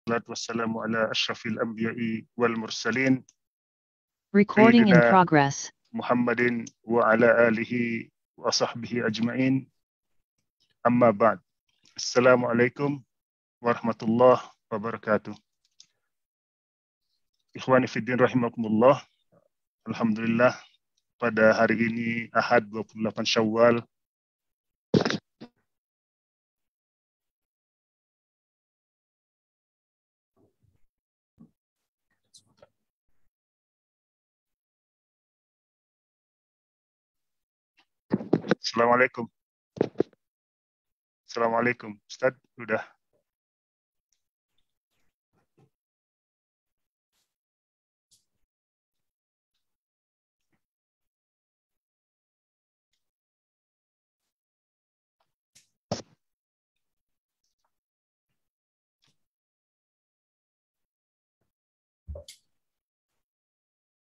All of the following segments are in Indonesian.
wassalatu wassalamu ala asyrafil anbiya'i wal mursalin Recording in Sayyidina progress. Muhammadin wa ala alihi wa sahbihi ajma'in. Amma ba'd. Assalamualaikum warahmatullahi wabarakatuh. Ikhwani fiddin rahimakumullah. Alhamdulillah pada hari ini Ahad 28 Syawal Assalamualaikum. Assalamualaikum. Ustaz, sudah.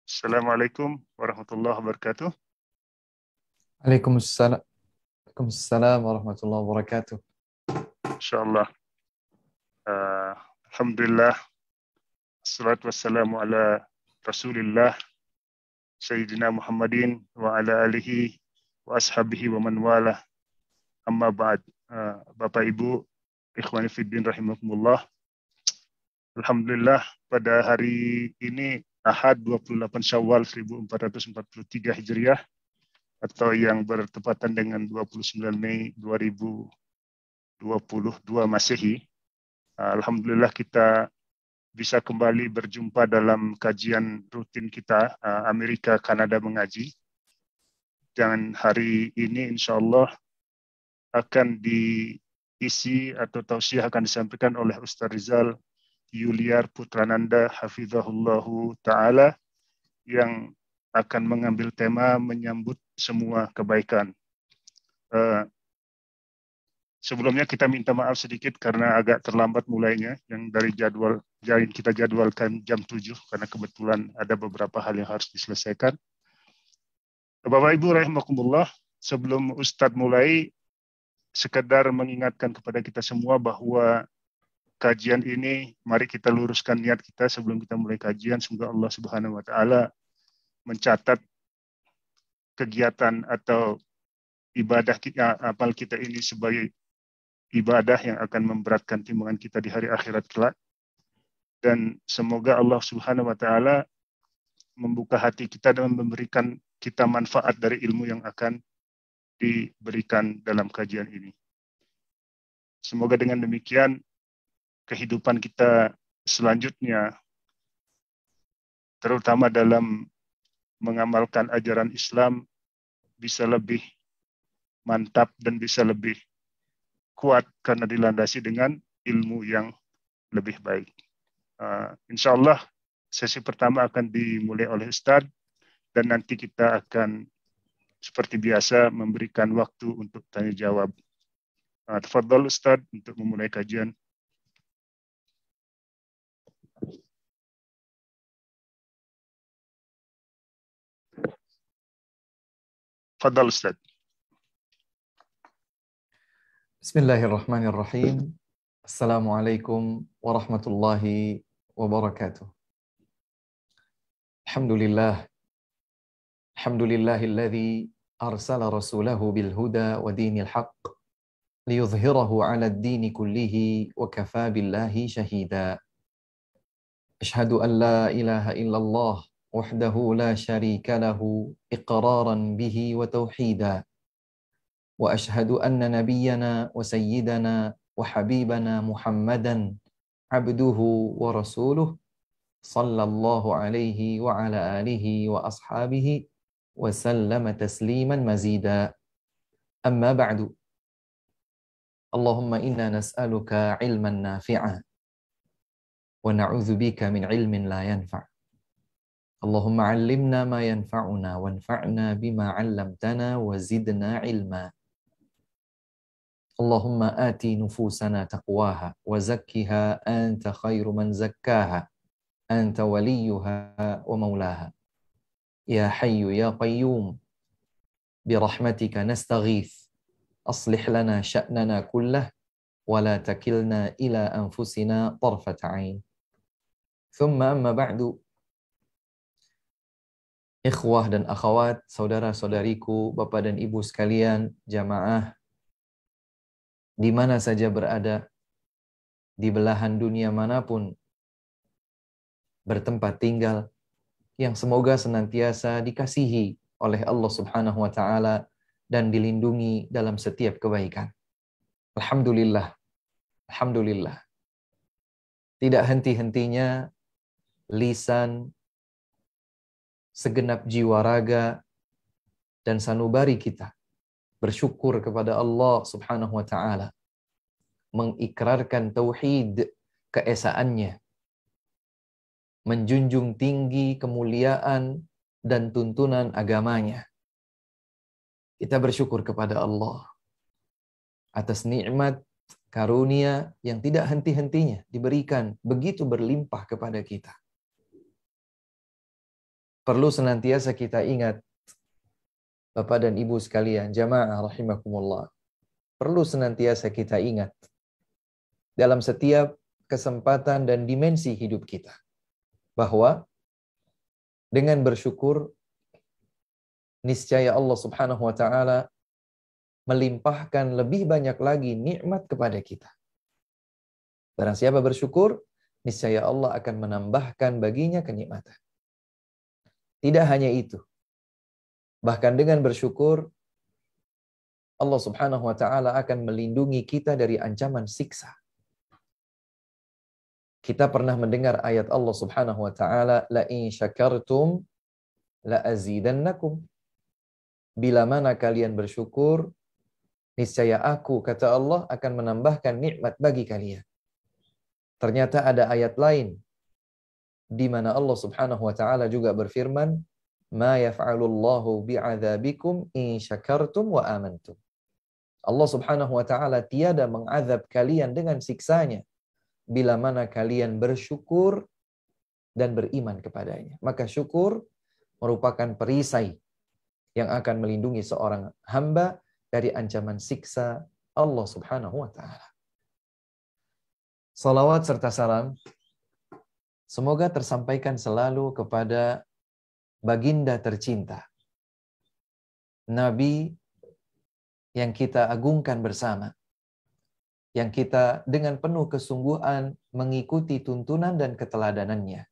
Assalamualaikum warahmatullahi wabarakatuh. Waalaikumsalam. Waalaikumsalam warahmatullahi wabarakatuh. Insyaallah. Alhamdulillah. Assalatu wassalamu ala Rasulillah Sayyidina Muhammadin wa ala alihi wa ashabihi wa man wala. Amma ba'd. Bapak Ibu, ikhwani fiddin rahimakumullah. Alhamdulillah pada hari ini Ahad 28 Syawal 1443 Hijriah atau yang bertepatan dengan 29 Mei 2022 Masehi. Alhamdulillah kita bisa kembali berjumpa dalam kajian rutin kita Amerika Kanada Mengaji. Dan hari ini insyaAllah akan diisi atau tausiah akan disampaikan oleh Ustaz Rizal Yuliar Putrananda Hafizahullahu Ta'ala yang akan mengambil tema menyambut semua kebaikan. Sebelumnya kita minta maaf sedikit karena agak terlambat mulainya, yang dari jadwal yang kita jadwalkan jam 7 karena kebetulan ada beberapa hal yang harus diselesaikan. Bapak Ibu rahimakumullah, sebelum Ustadz mulai, sekedar mengingatkan kepada kita semua bahwa kajian ini, mari kita luruskan niat kita sebelum kita mulai kajian. Semoga Allah Subhanahu wa Ta'ala mencatat kegiatan atau ibadah kita, amal kita ini sebagai ibadah yang akan memberatkan timbangan kita di hari akhirat kelak. Dan semoga Allah Subhanahu wa Ta'ala membuka hati kita dan memberikan kita manfaat dari ilmu yang akan diberikan dalam kajian ini. Semoga dengan demikian kehidupan kita selanjutnya, terutama dalam mengamalkan ajaran Islam, bisa lebih mantap dan bisa lebih kuat karena dilandasi dengan ilmu yang lebih baik. Insyaallah sesi pertama akan dimulai oleh Ustadz dan nanti kita akan seperti biasa memberikan waktu untuk tanya jawab. Tafadhal Ustadz untuk memulai kajian. Tafadhal Ustadz. Bismillahirrahmanirrahim. Assalamualaikum warahmatullahi wabarakatuh. Alhamdulillah. Alhamdulillahilladzi arsala rasulahu bil huda wa dinil haqq liyudhhirahu 'ala ad-dini kullihi wa kafaa billahi shahida. Asyhadu an la ilaha illallah wahdahu la syarika lahu iqraran bihi wa tauhida. Wa asyhadu anna nabiyyana wa sayyidana wa habibana Muhammadan abduhu wa rasuluh sallallahu alaihi wa ala alihi wa ashabihi wa sallama tasliman mazida. Amma ba'du. Allahumma inna nas'aluka ilman nafi'a wa na'udzubika min ilmin la yanfa'. Allahumma 'allimna ma yanfa'una wanfa'na bima 'allamtana wa zidna ilma. Allahumma ati nufusana taqwaha wa zakkiha anta khairu man zakkaha anta waliyuha wa maulaha. Ya hayyu ya qayyum birahmatika nastaghith aslih lana sya'nana kullah ولا تكلنا إلى أنفسنا طرفة عين. ثم أما بعد. Ikhwah dan akhwat, saudara-saudariku, Bapak dan Ibu sekalian, jamaah di mana saja berada, di belahan dunia manapun bertempat tinggal, yang semoga senantiasa dikasihi oleh Allah Subhanahu wa taala dan dilindungi dalam setiap kebaikan. Alhamdulillah. Alhamdulillah. Tidak henti-hentinya lisan, segenap jiwa raga dan sanubari kita bersyukur kepada Allah Subhanahu wa taala, mengikrarkan tauhid, keesaannya, menjunjung tinggi kemuliaan dan tuntunan agamanya. Kita bersyukur kepada Allah atas nikmat karunia yang tidak henti-hentinya diberikan begitu berlimpah kepada kita. Perlu senantiasa kita ingat, Bapak dan Ibu sekalian, jamaah rahimakumullah. Perlu senantiasa kita ingat dalam setiap kesempatan dan dimensi hidup kita, bahwa dengan bersyukur, niscaya Allah Subhanahu wa taala melimpahkan lebih banyak lagi nikmat kepada kita. Barang siapa bersyukur, niscaya Allah akan menambahkan baginya kenikmatan. Tidak hanya itu. Bahkan dengan bersyukur, Allah Subhanahu wa taala akan melindungi kita dari ancaman siksa. Kita pernah mendengar ayat Allah Subhanahu wa taala, la in syakartum la azidannakum. Bila mana kalian bersyukur, niscaya aku, kata Allah, akan menambahkan nikmat bagi kalian. Ternyata ada ayat lain di mana Allah Subhanahu wa taala juga berfirman, ma yaf'alullahu bi'adzabikum in syakartum wa amantum. Allah Subhanahu wa taala tiada mengazab kalian dengan siksanya bila mana kalian bersyukur dan beriman kepadanya. Maka syukur merupakan perisai yang akan melindungi seorang hamba dari ancaman siksa Allah Subhanahu wa taala. Salawat serta salam semoga tersampaikan selalu kepada baginda tercinta, Nabi yang kita agungkan bersama, yang kita dengan penuh kesungguhan mengikuti tuntunan dan keteladanannya.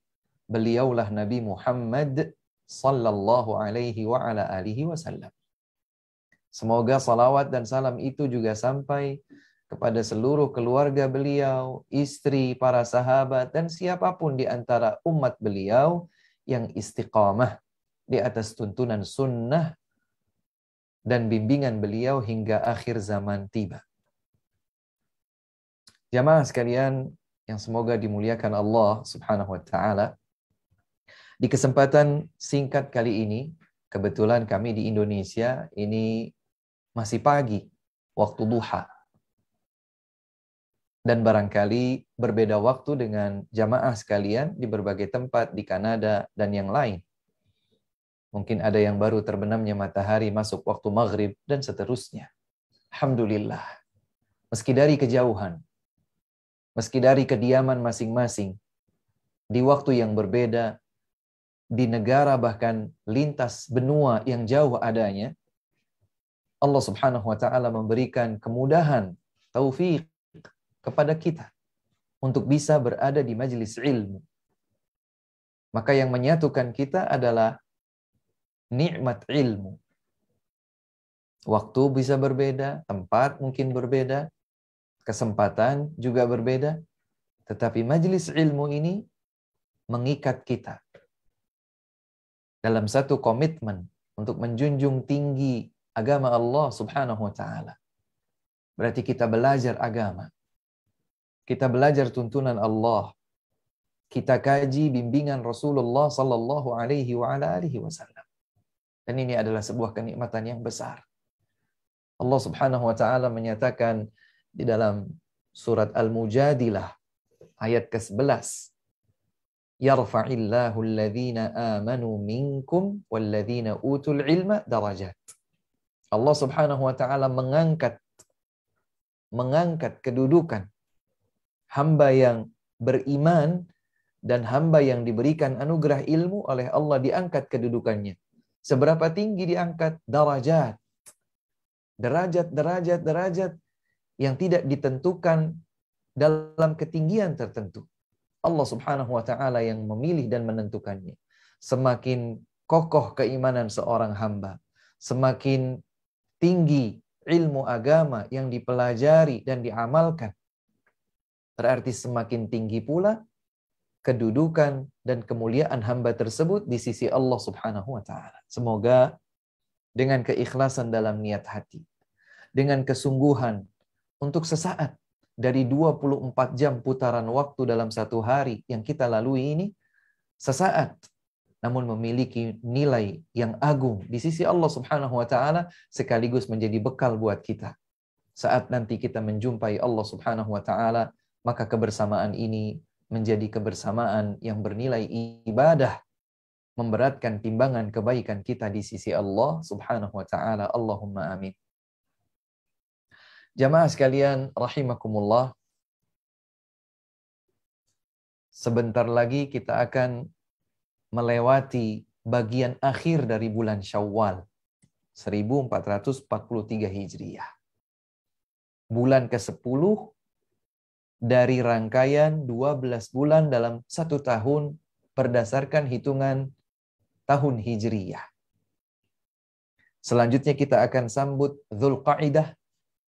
Beliaulah Nabi Muhammad sallallahu alaihi wa ala alihi wasallam. Semoga salawat dan salam itu juga sampai kepada seluruh keluarga beliau, istri, para sahabat, dan siapapun di antara umat beliau yang istiqamah di atas tuntunan sunnah dan bimbingan beliau hingga akhir zaman tiba. Jamaah sekalian yang semoga dimuliakan Allah Subhanahu wa taala. Di kesempatan singkat kali ini, kebetulan kami di Indonesia ini masih pagi, waktu duha. Dan barangkali berbeda waktu dengan jamaah sekalian di berbagai tempat di Kanada dan yang lain. Mungkin ada yang baru terbenamnya matahari masuk waktu maghrib dan seterusnya. Alhamdulillah. Meski dari kejauhan, meski dari kediaman masing-masing, di waktu yang berbeda, di negara bahkan lintas benua yang jauh adanya, Allah Subhanahu wa taala memberikan kemudahan, taufik kepada kita untuk bisa berada di majelis ilmu. Maka yang menyatukan kita adalah nikmat ilmu. Waktu bisa berbeda, tempat mungkin berbeda, kesempatan juga berbeda, tetapi majelis ilmu ini mengikat kita dalam satu komitmen untuk menjunjung tinggi agama Allah Subhanahu wa taala. Berarti kita belajar agama. Kita belajar tuntunan Allah. Kita kaji bimbingan Rasulullah sallallahu alaihi wa ala alihi wasallam. Dan ini adalah sebuah kenikmatan yang besar. Allah Subhanahu wa taala menyatakan di dalam surat Al-Mujadilah ayat ke-11, yarfa'illahu alladhina amanu minkum walladhina utul ilma darajat. Allah Subhanahu wa taala mengangkat, mengangkat kedudukan hamba yang beriman dan hamba yang diberikan anugerah ilmu oleh Allah, diangkat kedudukannya. Seberapa tinggi diangkat? Darajat. Derajat yang tidak ditentukan dalam ketinggian tertentu. Allah Subhanahu wa taala yang memilih dan menentukannya. Semakin kokoh keimanan seorang hamba, semakin tinggi ilmu agama yang dipelajari dan diamalkan, berarti semakin tinggi pula kedudukan dan kemuliaan hamba tersebut di sisi Allah Subhanahu wa taala. Semoga dengan keikhlasan dalam niat hati, dengan kesungguhan untuk sesaat dari 24 jam putaran waktu dalam satu hari yang kita lalui ini, sesaat namun memiliki nilai yang agung di sisi Allah Subhanahu wa taala, sekaligus menjadi bekal buat kita saat nanti kita menjumpai Allah Subhanahu wa taala. Maka kebersamaan ini menjadi kebersamaan yang bernilai ibadah, memberatkan timbangan kebaikan kita di sisi Allah Subhanahu wa taala. Allahumma amin. Jamaah sekalian rahimakumullah, sebentar lagi kita akan melewati bagian akhir dari bulan Syawal 1443 Hijriah. Bulan ke-10 dari rangkaian 12 bulan dalam satu tahun berdasarkan hitungan tahun Hijriyah. Selanjutnya kita akan sambut Dzulqa'dah,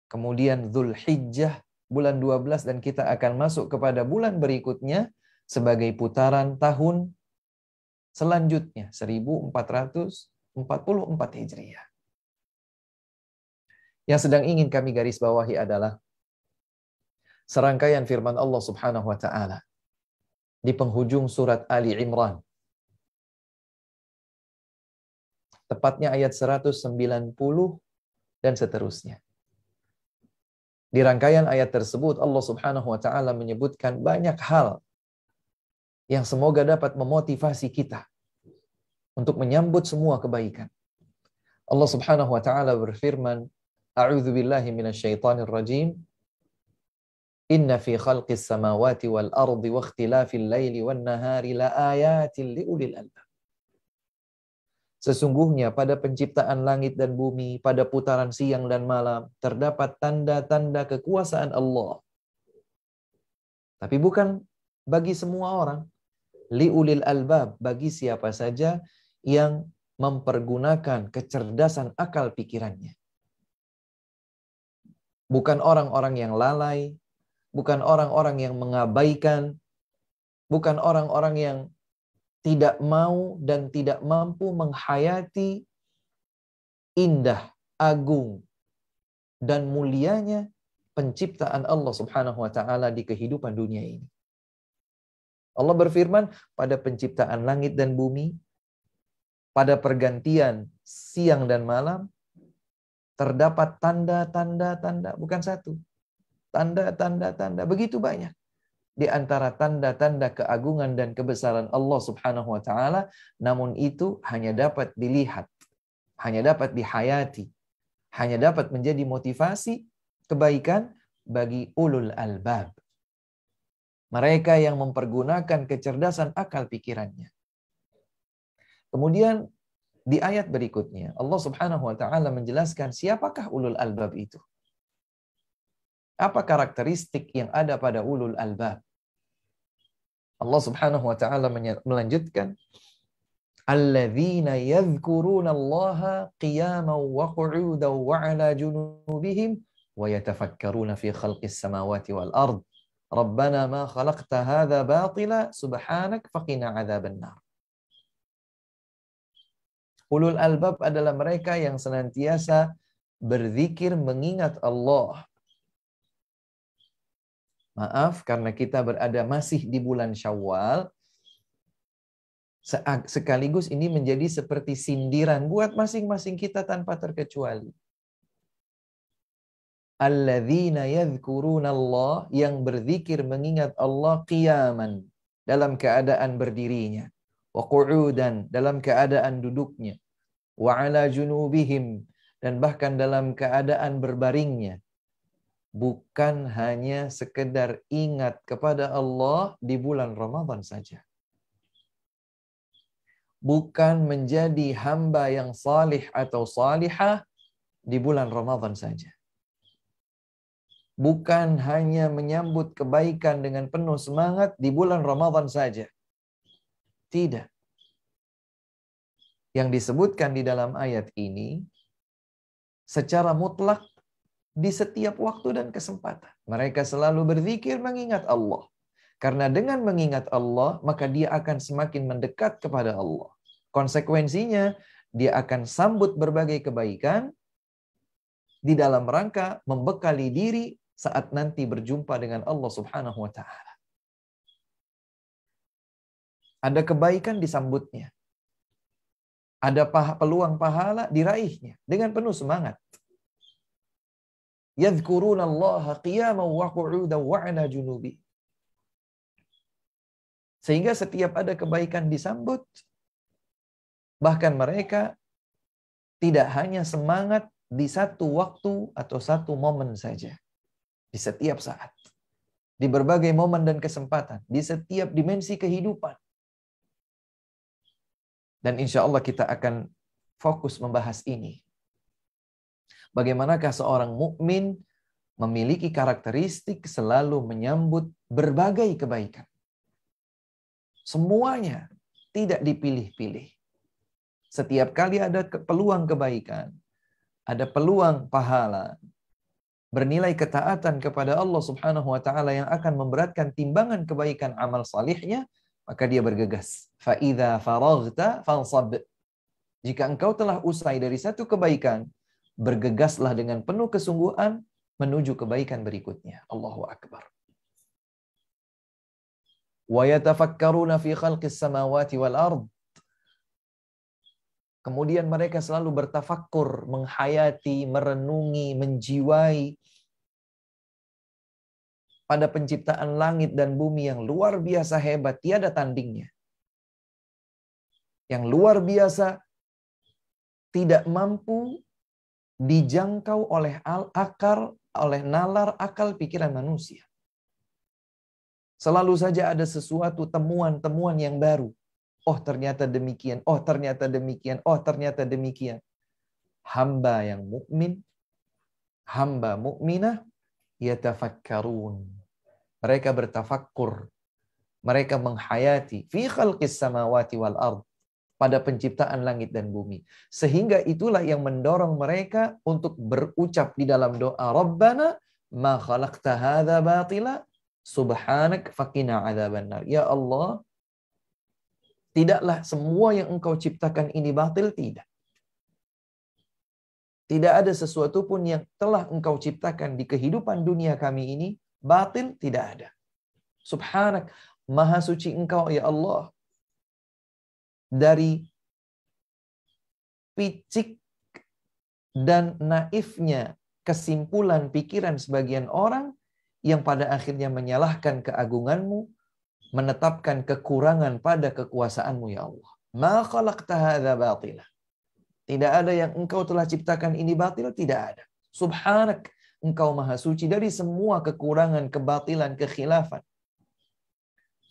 kemudian Dzulhijjah, bulan 12, dan kita akan masuk kepada bulan berikutnya sebagai putaran tahun selanjutnya 1444 Hijriah. Yang sedang ingin kami garis bawahi adalah serangkaian firman Allah Subhanahu wa taala di penghujung surat Ali Imran. Tepatnya ayat 190 dan seterusnya. Di rangkaian ayat tersebut Allah Subhanahu wa taala menyebutkan banyak hal yang semoga dapat memotivasi kita untuk menyambut semua kebaikan. Allah Subhanahu wa taala berfirman, A'udzu billahi minasyaitonir rajim. Inna fi khalqis samawati wal ardi wa ikhtilafil laili wan nahari laayatin liulil albab. Sesungguhnya pada penciptaan langit dan bumi, pada putaran siang dan malam, terdapat tanda-tanda kekuasaan Allah. Tapi bukan bagi semua orang. Liulil albab, bagi siapa saja yang mempergunakan kecerdasan akal pikirannya. Bukan orang-orang yang lalai, bukan orang-orang yang mengabaikan, bukan orang-orang yang tidak mau dan tidak mampu menghayati indah, agung, dan mulianya penciptaan Allah Subhanahu wa taala di kehidupan dunia ini. Allah berfirman, pada penciptaan langit dan bumi, pada pergantian siang dan malam, terdapat tanda-tanda, bukan satu. Tanda-tanda, begitu banyak. Di antara tanda-tanda keagungan dan kebesaran Allah Subhanahu wa taala, namun itu hanya dapat dilihat, hanya dapat dihayati, hanya dapat menjadi motivasi kebaikan bagi ulul albab. Mereka yang mempergunakan kecerdasan akal pikirannya. Kemudian di ayat berikutnya Allah Subhanahu wa taala menjelaskan siapakah ulul albab itu. Apa karakteristik yang ada pada ulul albab? Allah Subhanahu wa taala melanjutkan, alladzina yadhkurunallaha qiyaman wa qu'udan wa 'ala junubihim wa yatafakkaruna fi khalqis samawati wal ard. Rabbana ma khalaqta hadza batila subhanak faqina 'adzabannar. Ulul albab adalah mereka yang senantiasa berzikir mengingat Allah. Maaf, karena kita berada masih di bulan Syawal, sekaligus ini menjadi seperti sindiran buat masing-masing kita tanpa terkecuali. Alladzina yadhkuruna Allah, yang berzikir mengingat Allah qiyaman, dalam keadaan berdirinya, wa qu'udan, dalam keadaan duduknya, wa 'ala junubihim, dan bahkan dalam keadaan berbaringnya, bukan hanya sekedar ingat kepada Allah di bulan Ramadan saja. Bukan menjadi hamba yang salih atau salihah di bulan Ramadan saja. Bukan hanya menyambut kebaikan dengan penuh semangat di bulan Ramadan saja. Tidak. Yang disebutkan di dalam ayat ini secara mutlak di setiap waktu dan kesempatan. Mereka selalu berzikir mengingat Allah. Karena dengan mengingat Allah, maka dia akan semakin mendekat kepada Allah. Konsekuensinya, dia akan sambut berbagai kebaikan di dalam rangka membekali diri saat nanti berjumpa dengan Allah Subhanahu wa Ta'ala. Ada kebaikan disambutnya. Ada peluang pahala diraihnya dengan penuh semangat. Yadhkuruna Allah qiyaman wa qu'udan wa 'ala junubi. Sehingga setiap ada kebaikan disambut, bahkan mereka tidak hanya semangat di satu waktu atau satu momen saja. Di setiap saat. Di berbagai momen dan kesempatan. Di setiap dimensi kehidupan. Dan insya Allah kita akan fokus membahas ini. Bagaimanakah seorang mukmin memiliki karakteristik selalu menyambut berbagai kebaikan. Semuanya tidak dipilih-pilih. Setiap kali ada peluang kebaikan, ada peluang pahala, bernilai ketaatan kepada Allah Subhanahu wa Ta'ala yang akan memberatkan timbangan kebaikan amal salihnya, maka dia bergegas. Fa idza faraghta fansab. Jika engkau telah usai dari satu kebaikan, bergegaslah dengan penuh kesungguhan menuju kebaikan berikutnya. Allahu Akbar. Wa yatafakkaruna fi khalqis samawati wal ard. Kemudian mereka selalu bertafakkur, menghayati, merenungi, menjiwai pada penciptaan langit dan bumi yang luar biasa hebat, tiada tandingnya. Yang luar biasa, tidak mampu dijangkau oleh oleh nalar akal pikiran manusia. Selalu saja ada sesuatu temuan-temuan yang baru. Oh ternyata demikian, oh ternyata demikian, oh ternyata demikian. Hamba yang mukmin, hamba mukminah, yatafakkarun. Mereka bertafakkur. Mereka menghayati fi khalqis samawati wal ard, pada penciptaan langit dan bumi. Sehingga itulah yang mendorong mereka untuk berucap di dalam doa, Rabbana ma khalaqta hadza batila subhanak faqina adzabannar. Ya Allah, tidaklah semua yang engkau ciptakan ini batil, tidak. Tidak ada sesuatu pun yang telah engkau ciptakan di kehidupan dunia kami ini batil, tidak ada. Subhanak, maha suci engkau ya Allah dari picik dan naifnya kesimpulan pikiran sebagian orang yang pada akhirnya menyalahkan keagunganmu, menetapkan kekurangan pada kekuasaanmu ya Allah. Ma khalaqta hadza batila. Tidak ada yang engkau telah ciptakan ini batil, tidak ada. Subhanak, engkau maha suci dari semua kekurangan, kebatilan, kekhilafan.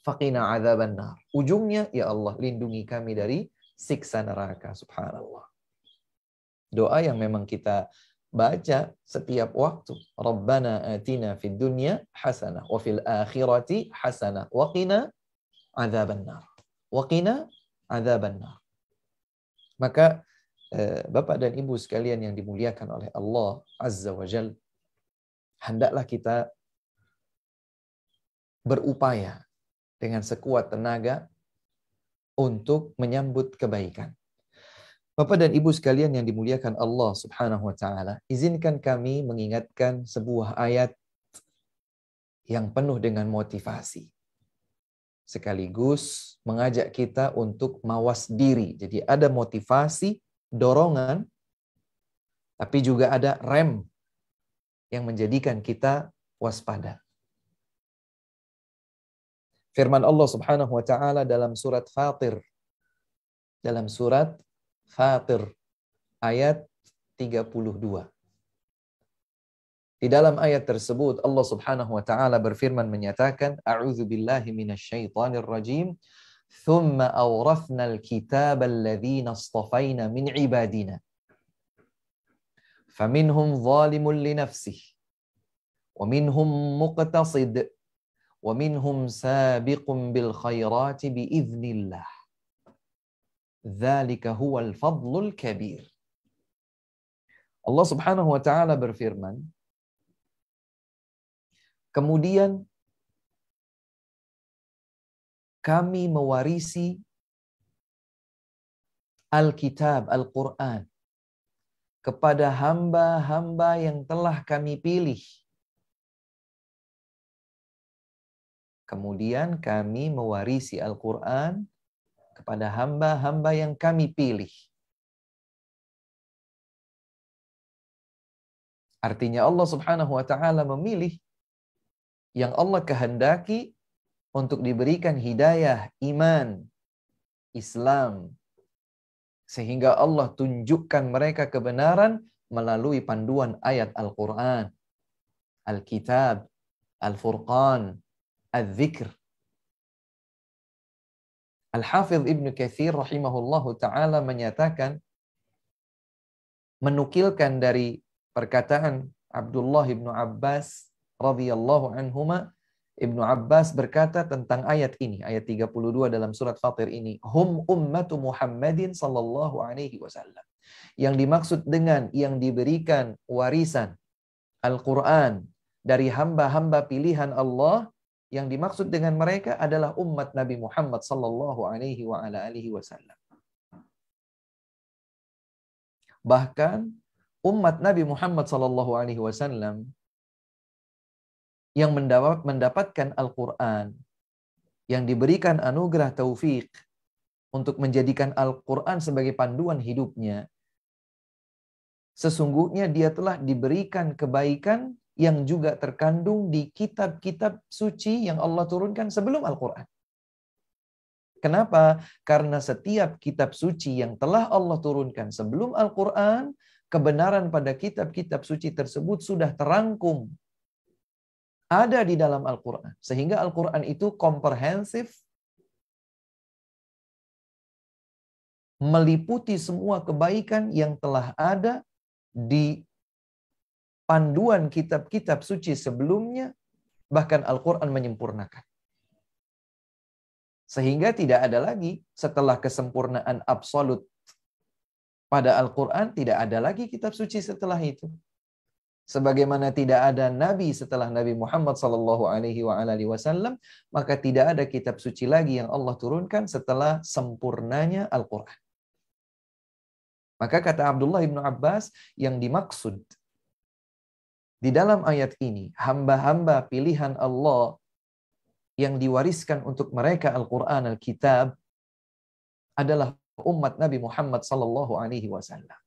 Faqina adzaban nar. Ujungnya, ya Allah, lindungi kami dari siksa neraka. Subhanallah. Doa yang memang kita baca setiap waktu. Rabbana atina fid dunya hasanah wa fil akhirati hasanah wa qina adzaban nar. Wa qina adzaban nar. Maka Bapak dan Ibu sekalian yang dimuliakan oleh Allah Azza wa Jal, hendaklah kita berupaya dengan sekuat tenaga untuk menyambut kebaikan. Bapak dan Ibu sekalian yang dimuliakan Allah Subhanahu wa Ta'ala, izinkan kami mengingatkan sebuah ayat yang penuh dengan motivasi, sekaligus mengajak kita untuk mawas diri. Jadi ada motivasi, dorongan, tapi juga ada rem yang menjadikan kita waspada. Firman Allah Subhanahu wa Ta'ala dalam surat Fatir. Dalam surat Fatir ayat 32. Di dalam ayat tersebut Allah Subhanahu wa taala berfirman menyatakan, a'udzu billahi minasyaitonir rajim, thumma awrathnal kitaba alladhina istafaina min ibadina. Faminhum zalimun li nafsihi wa minhum muqtasid wa minhum sabiqun bil khairati bi idznillah. Dzalika huwal fadlul kabir. Allah Subhanahu wa taala berfirman, kemudian kami mewarisi Alkitab, Al-Quran kepada hamba-hamba yang telah kami pilih. Kemudian kami mewarisi Al-Quran kepada hamba-hamba yang kami pilih. Artinya Allah Subhanahu wa taala memilih yang Allah kehendaki untuk diberikan hidayah iman, Islam, sehingga Allah tunjukkan mereka kebenaran melalui panduan ayat Al-Quran, Al-Kitab, Al-Furqan, Al-Dzikr. Al-Hafidh Ibnu Katsir rahimahullahu ta'ala menyatakan, menukilkan dari perkataan Abdullah ibnu Abbas radhiyallahu anhuma, Ibnu Abbas berkata tentang ayat ini, ayat 32 dalam surat Fatir ini, hum ummatu Muhammadin sallallahu alaihi wasallam. Yang dimaksud dengan yang diberikan warisan Al-Quran dari hamba-hamba pilihan Allah, yang dimaksud dengan mereka adalah umat Nabi Muhammad sallallahu alaihi wasallam. Bahkan umat Nabi Muhammad sallallahu alaihi wasallam yang mendapatkan Al-Quran, yang diberikan anugerah taufik untuk menjadikan Al-Quran sebagai panduan hidupnya, sesungguhnya dia telah diberikan kebaikan yang juga terkandung di kitab-kitab suci yang Allah turunkan sebelum Al-Quran. Kenapa? Karena setiap kitab suci yang telah Allah turunkan sebelum Al-Quran, kebenaran pada kitab-kitab suci tersebut sudah terangkum, ada di dalam Al-Quran. Sehingga Al-Quran itu komprehensif, meliputi semua kebaikan yang telah ada di panduan kitab-kitab suci sebelumnya, bahkan Al-Quran menyempurnakan. Sehingga tidak ada lagi setelah kesempurnaan absolut pada Al-Quran, tidak ada lagi kitab suci setelah itu. Sebagaimana tidak ada nabi setelah Nabi Muhammad sallallahu alaihi wasallam, maka tidak ada kitab suci lagi yang Allah turunkan setelah sempurnanya Al-Quran. Maka kata Abdullah ibnu Abbas, yang dimaksud di dalam ayat ini, hamba-hamba pilihan Allah yang diwariskan untuk mereka Al-Quran, Al-Kitab, adalah umat Nabi Muhammad sallallahu alaihi wasallam.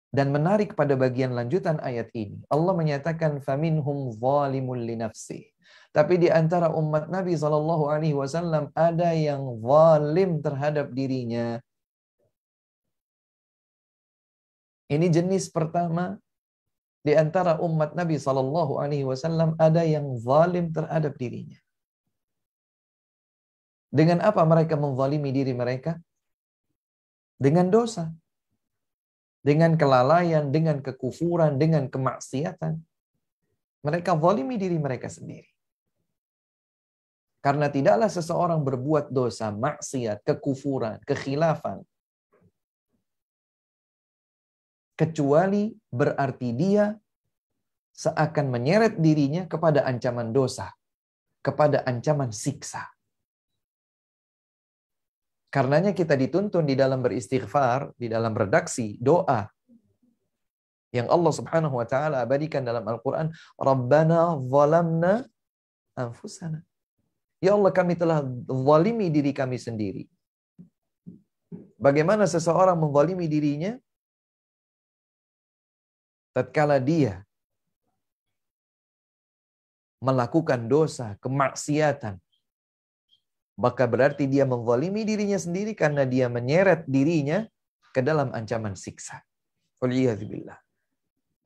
Dan menarik pada bagian lanjutan ayat ini, Allah menyatakan faminhum zalimun li nafsihi. Tapi di antara umat Nabi sallallahu alaihi wasallam ada yang zalim terhadap dirinya. Ini jenis pertama di antara umat Nabi sallallahu alaihi wasallam, ada yang zalim terhadap dirinya. Dengan apa mereka menzalimi diri mereka? Dengan dosa. Dengan kelalaian, dengan kekufuran, dengan kemaksiatan. Mereka zalimi diri mereka sendiri. Karena tidaklah seseorang berbuat dosa, maksiat, kekufuran, kekhilafan, kecuali berarti dia seakan menyeret dirinya kepada ancaman dosa, kepada ancaman siksa. Karenanya kita dituntun di dalam beristighfar, di dalam redaksi doa yang Allah Subhanahu wa taala abadikan dalam Al-Qur'an, Rabbana zalamna anfusana. Ya Allah, kami telah zalimi diri kami sendiri. Bagaimana seseorang menzalimi dirinya? Tatkala dia melakukan dosa, kemaksiatan, maka berarti dia menzalimi dirinya sendiri karena dia menyeret dirinya ke dalam ancaman siksa. Waliyadzubillah.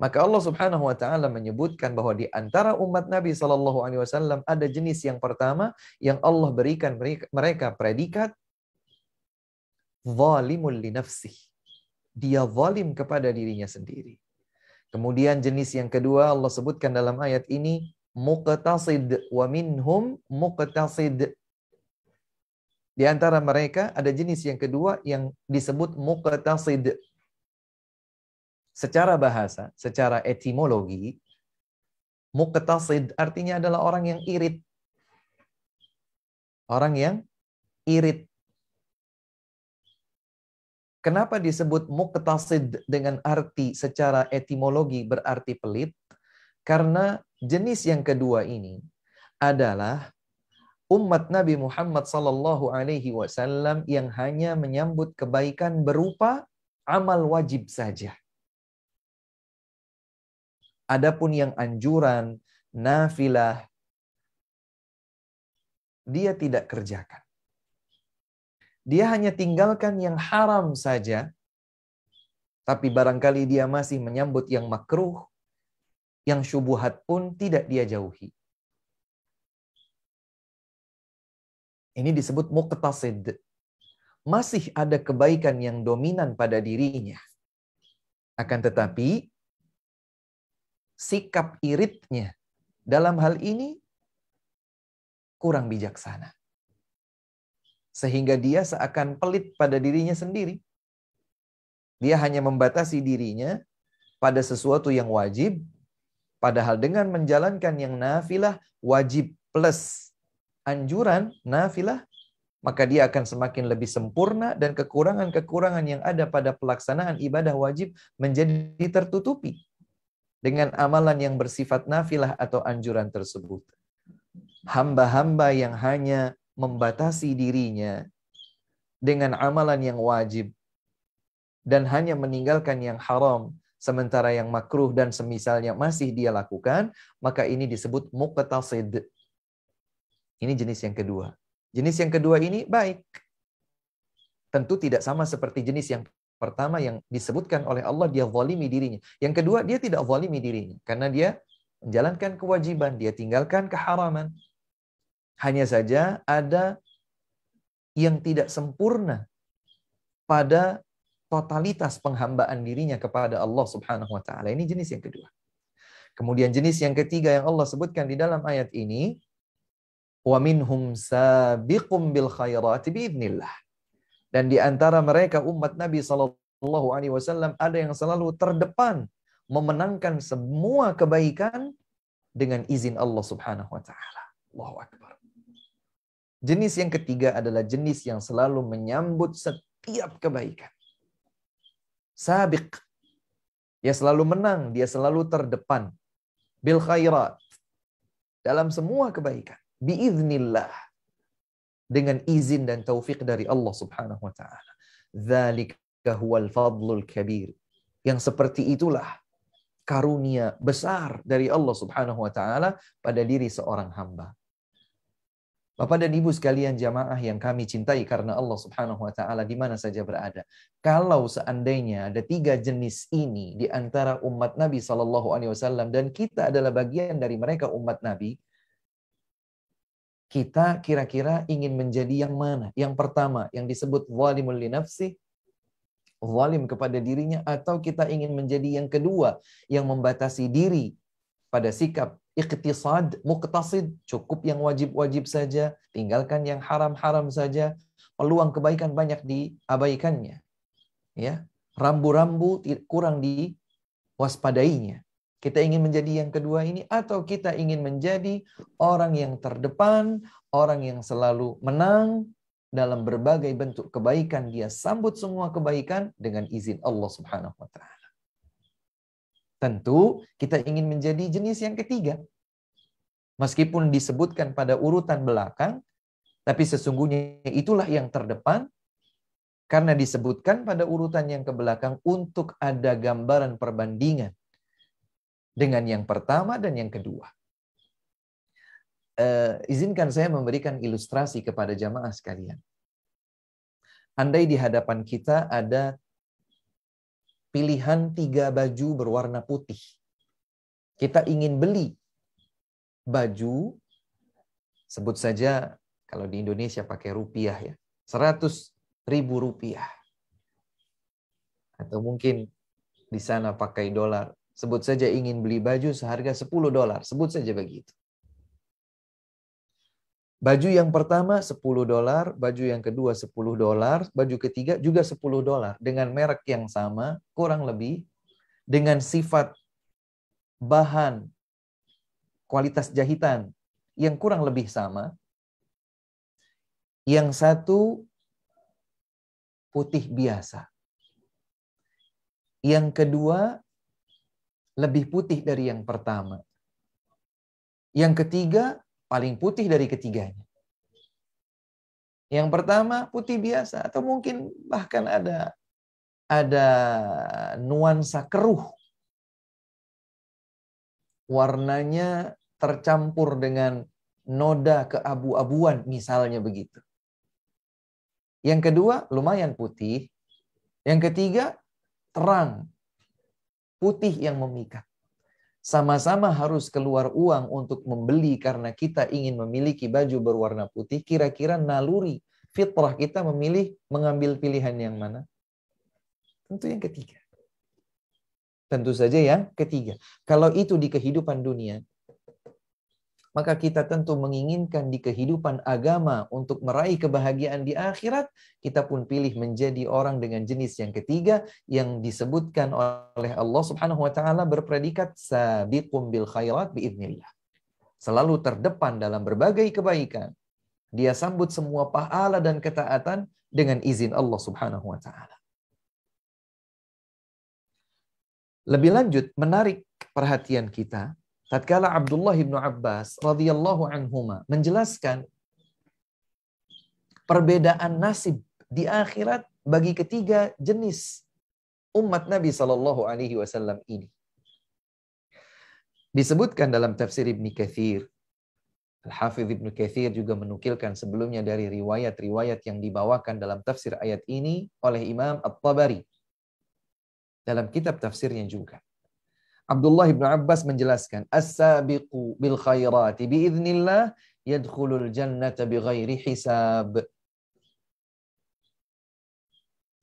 Maka Allah Subhanahu wa taala menyebutkan bahwa di antara umat Nabi sallallahu alaihi wasallam ada jenis yang pertama yang Allah berikan mereka predikat zalimul li nafsih. Dia zalim kepada dirinya sendiri. Kemudian jenis yang kedua Allah sebutkan dalam ayat ini muqtasid wa minhum muqtasid. Di antara mereka ada jenis yang kedua yang disebut muqtasid. Secara bahasa, secara etimologi, muqtasid artinya adalah orang yang irit. Orang yang irit. Kenapa disebut muqtasid dengan arti secara etimologi berarti pelit? Karena jenis yang kedua ini adalah umat Nabi Muhammad sallallahu alaihi wasallam yang hanya menyambut kebaikan berupa amal wajib saja. Adapun yang anjuran, nafilah, dia tidak kerjakan. Dia hanya tinggalkan yang haram saja, tapi barangkali dia masih menyambut yang makruh, yang syubhat pun tidak dia jauhi. Ini disebut muqtasid. Masih ada kebaikan yang dominan pada dirinya. Akan tetapi, sikap iritnya dalam hal ini kurang bijaksana. Sehingga dia seakan pelit pada dirinya sendiri. Dia hanya membatasi dirinya pada sesuatu yang wajib, padahal dengan menjalankan yang nafilah, wajib plus anjuran nafilah, maka dia akan semakin lebih sempurna dan kekurangan-kekurangan yang ada pada pelaksanaan ibadah wajib menjadi tertutupi dengan amalan yang bersifat nafilah atau anjuran tersebut. Hamba-hamba yang hanya membatasi dirinya dengan amalan yang wajib dan hanya meninggalkan yang haram, sementara yang makruh dan semisalnya masih dia lakukan, maka ini disebut muqtasid. Ini jenis yang kedua. Jenis yang kedua ini baik. Tentu tidak sama seperti jenis yang pertama yang disebutkan oleh Allah, dia zalimi dirinya. Yang kedua, dia tidak zalimi dirinya. Karena dia menjalankan kewajiban, dia tinggalkan keharaman. Hanya saja ada yang tidak sempurna pada totalitas penghambaan dirinya kepada Allah Subhanahu wa taala. Ini jenis yang kedua. Kemudian jenis yang ketiga yang Allah sebutkan di dalam ayat ini, wa minhum sabiqum bil khairati biidznillah. Dan di antara mereka umat Nabi sallallahu alaihi wasallam ada yang selalu terdepan memenangkan semua kebaikan dengan izin Allah Subhanahu wa taala. Allahu akbar. Jenis yang ketiga adalah jenis yang selalu menyambut setiap kebaikan. Sabiq. Dia selalu menang, dia selalu terdepan. Bil khairat. Dalam semua kebaikan. Biiznillah. Dengan izin dan taufik dari Allah Subhanahu wa taala. Dzalika huwal fadlul kabir. Yang seperti itulah karunia besar dari Allah Subhanahu wa taala pada diri seorang hamba. Bapak dan Ibu sekalian jamaah yang kami cintai karena Allah Subhanahu wa taala di mana saja berada. Kalau seandainya ada 3 jenis ini di antara umat Nabi sallallahu alaihi wasallam dan kita adalah bagian dari mereka umat Nabi, kita kira-kira ingin menjadi yang mana? Yang pertama, yang disebut zalimul li nafsi, zalim kepada dirinya, atau kita ingin menjadi yang kedua, yang membatasi diri pada sikap iqtisad, muqtasid, cukup yang wajib-wajib saja, tinggalkan yang haram-haram saja, peluang kebaikan banyak diabaikannya. Ya, rambu-rambu kurang diwaspadainya. Kita ingin menjadi yang kedua ini, atau kita ingin menjadi orang yang terdepan, orang yang selalu menang dalam berbagai bentuk kebaikan. Dia sambut semua kebaikan dengan izin Allah Subhanahu wa taala. Tentu kita ingin menjadi jenis yang ketiga. Meskipun disebutkan pada urutan belakang, tapi sesungguhnya itulah yang terdepan, karena disebutkan pada urutan yang ke belakang untuk ada gambaran perbandingan dengan yang pertama dan yang kedua. Izinkan saya memberikan ilustrasi kepada jamaah sekalian. Andai di hadapan kita ada pilihan 3 baju berwarna putih. Kita ingin beli baju, sebut saja kalau di Indonesia pakai rupiah ya, 100.000 rupiah. Atau mungkin di sana pakai dolar. Sebut saja ingin beli baju seharga $10. Sebut saja begitu. Baju yang pertama $10, baju yang kedua $10, baju ketiga juga $10 dengan merek yang sama, kurang lebih dengan sifat bahan, kualitas jahitan yang kurang lebih sama. Yang satu putih biasa. Yang kedua lebih putih dari yang pertama. Yang ketiga paling putih dari ketiganya. Yang pertama putih biasa atau mungkin bahkan ada nuansa keruh. Warnanya tercampur dengan noda keabu-abuan misalnya begitu. Yang kedua lumayan putih. Yang ketiga terang, putih yang memikat. Sama-sama harus keluar uang untuk membeli karena kita ingin memiliki baju berwarna putih. Kira-kira naluri fitrah kita mengambil pilihan yang mana? Tentu yang ketiga. Tentu saja yang ketiga. Kalau itu di kehidupan dunia, maka kita tentu menginginkan di kehidupan agama untuk meraih kebahagiaan di akhirat, kita pun pilih menjadi orang dengan jenis yang ketiga yang disebutkan oleh Allah Subhanahu wa taala berpredikat sabiqum bil khairat biidznillah. Selalu terdepan dalam berbagai kebaikan. Dia sambut semua pahala dan ketaatan dengan izin Allah Subhanahu wa taala. Lebih lanjut, menarik perhatian kita tatkala Abdullah bin Abbas radhiyallahu anhuma menjelaskan perbedaan nasib di akhirat bagi ketiga jenis umat Nabi sallallahu alaihi wasallam ini. Disebutkan dalam tafsir Ibnu Katsir. Al-Hafidz Ibnu Katsir juga menukilkan sebelumnya dari riwayat-riwayat yang dibawakan dalam tafsir ayat ini oleh Imam At-Tabari dalam kitab tafsirnya juga. Abdullah bin Abbas menjelaskan, as-sabiqu bil khairati biiznillah yadkhulul jannata bighairi hisab.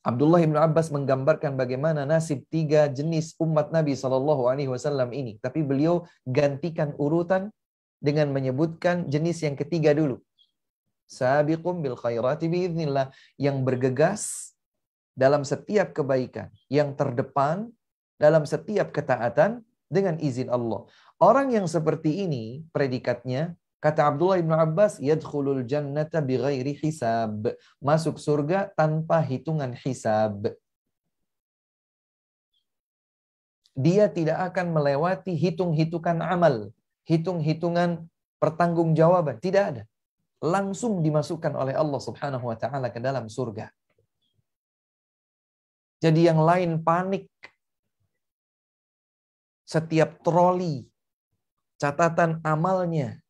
Abdullah bin Abbas menggambarkan bagaimana nasib tiga jenis umat Nabi SAW ini. Tapi beliau gantikan urutan dengan menyebutkan jenis yang ketiga dulu. Sabiqum bil khairati biiznillah, yang bergegas dalam setiap kebaikan, yang terdepan dalam setiap ketaatan dengan izin Allah. Orang yang seperti ini predikatnya, kata Abdullah bin Abbas, yadkhulul jannata bighairi hisab, masuk surga tanpa hitungan hisab. Dia tidak akan melewati hitung-hitungan amal, hitung-hitungan pertanggungjawaban, tidak ada. Langsung dimasukkan oleh Allah Subhanahu wa taala ke dalam surga. Jadi yang lain panik. Setiap troli catatan amalnya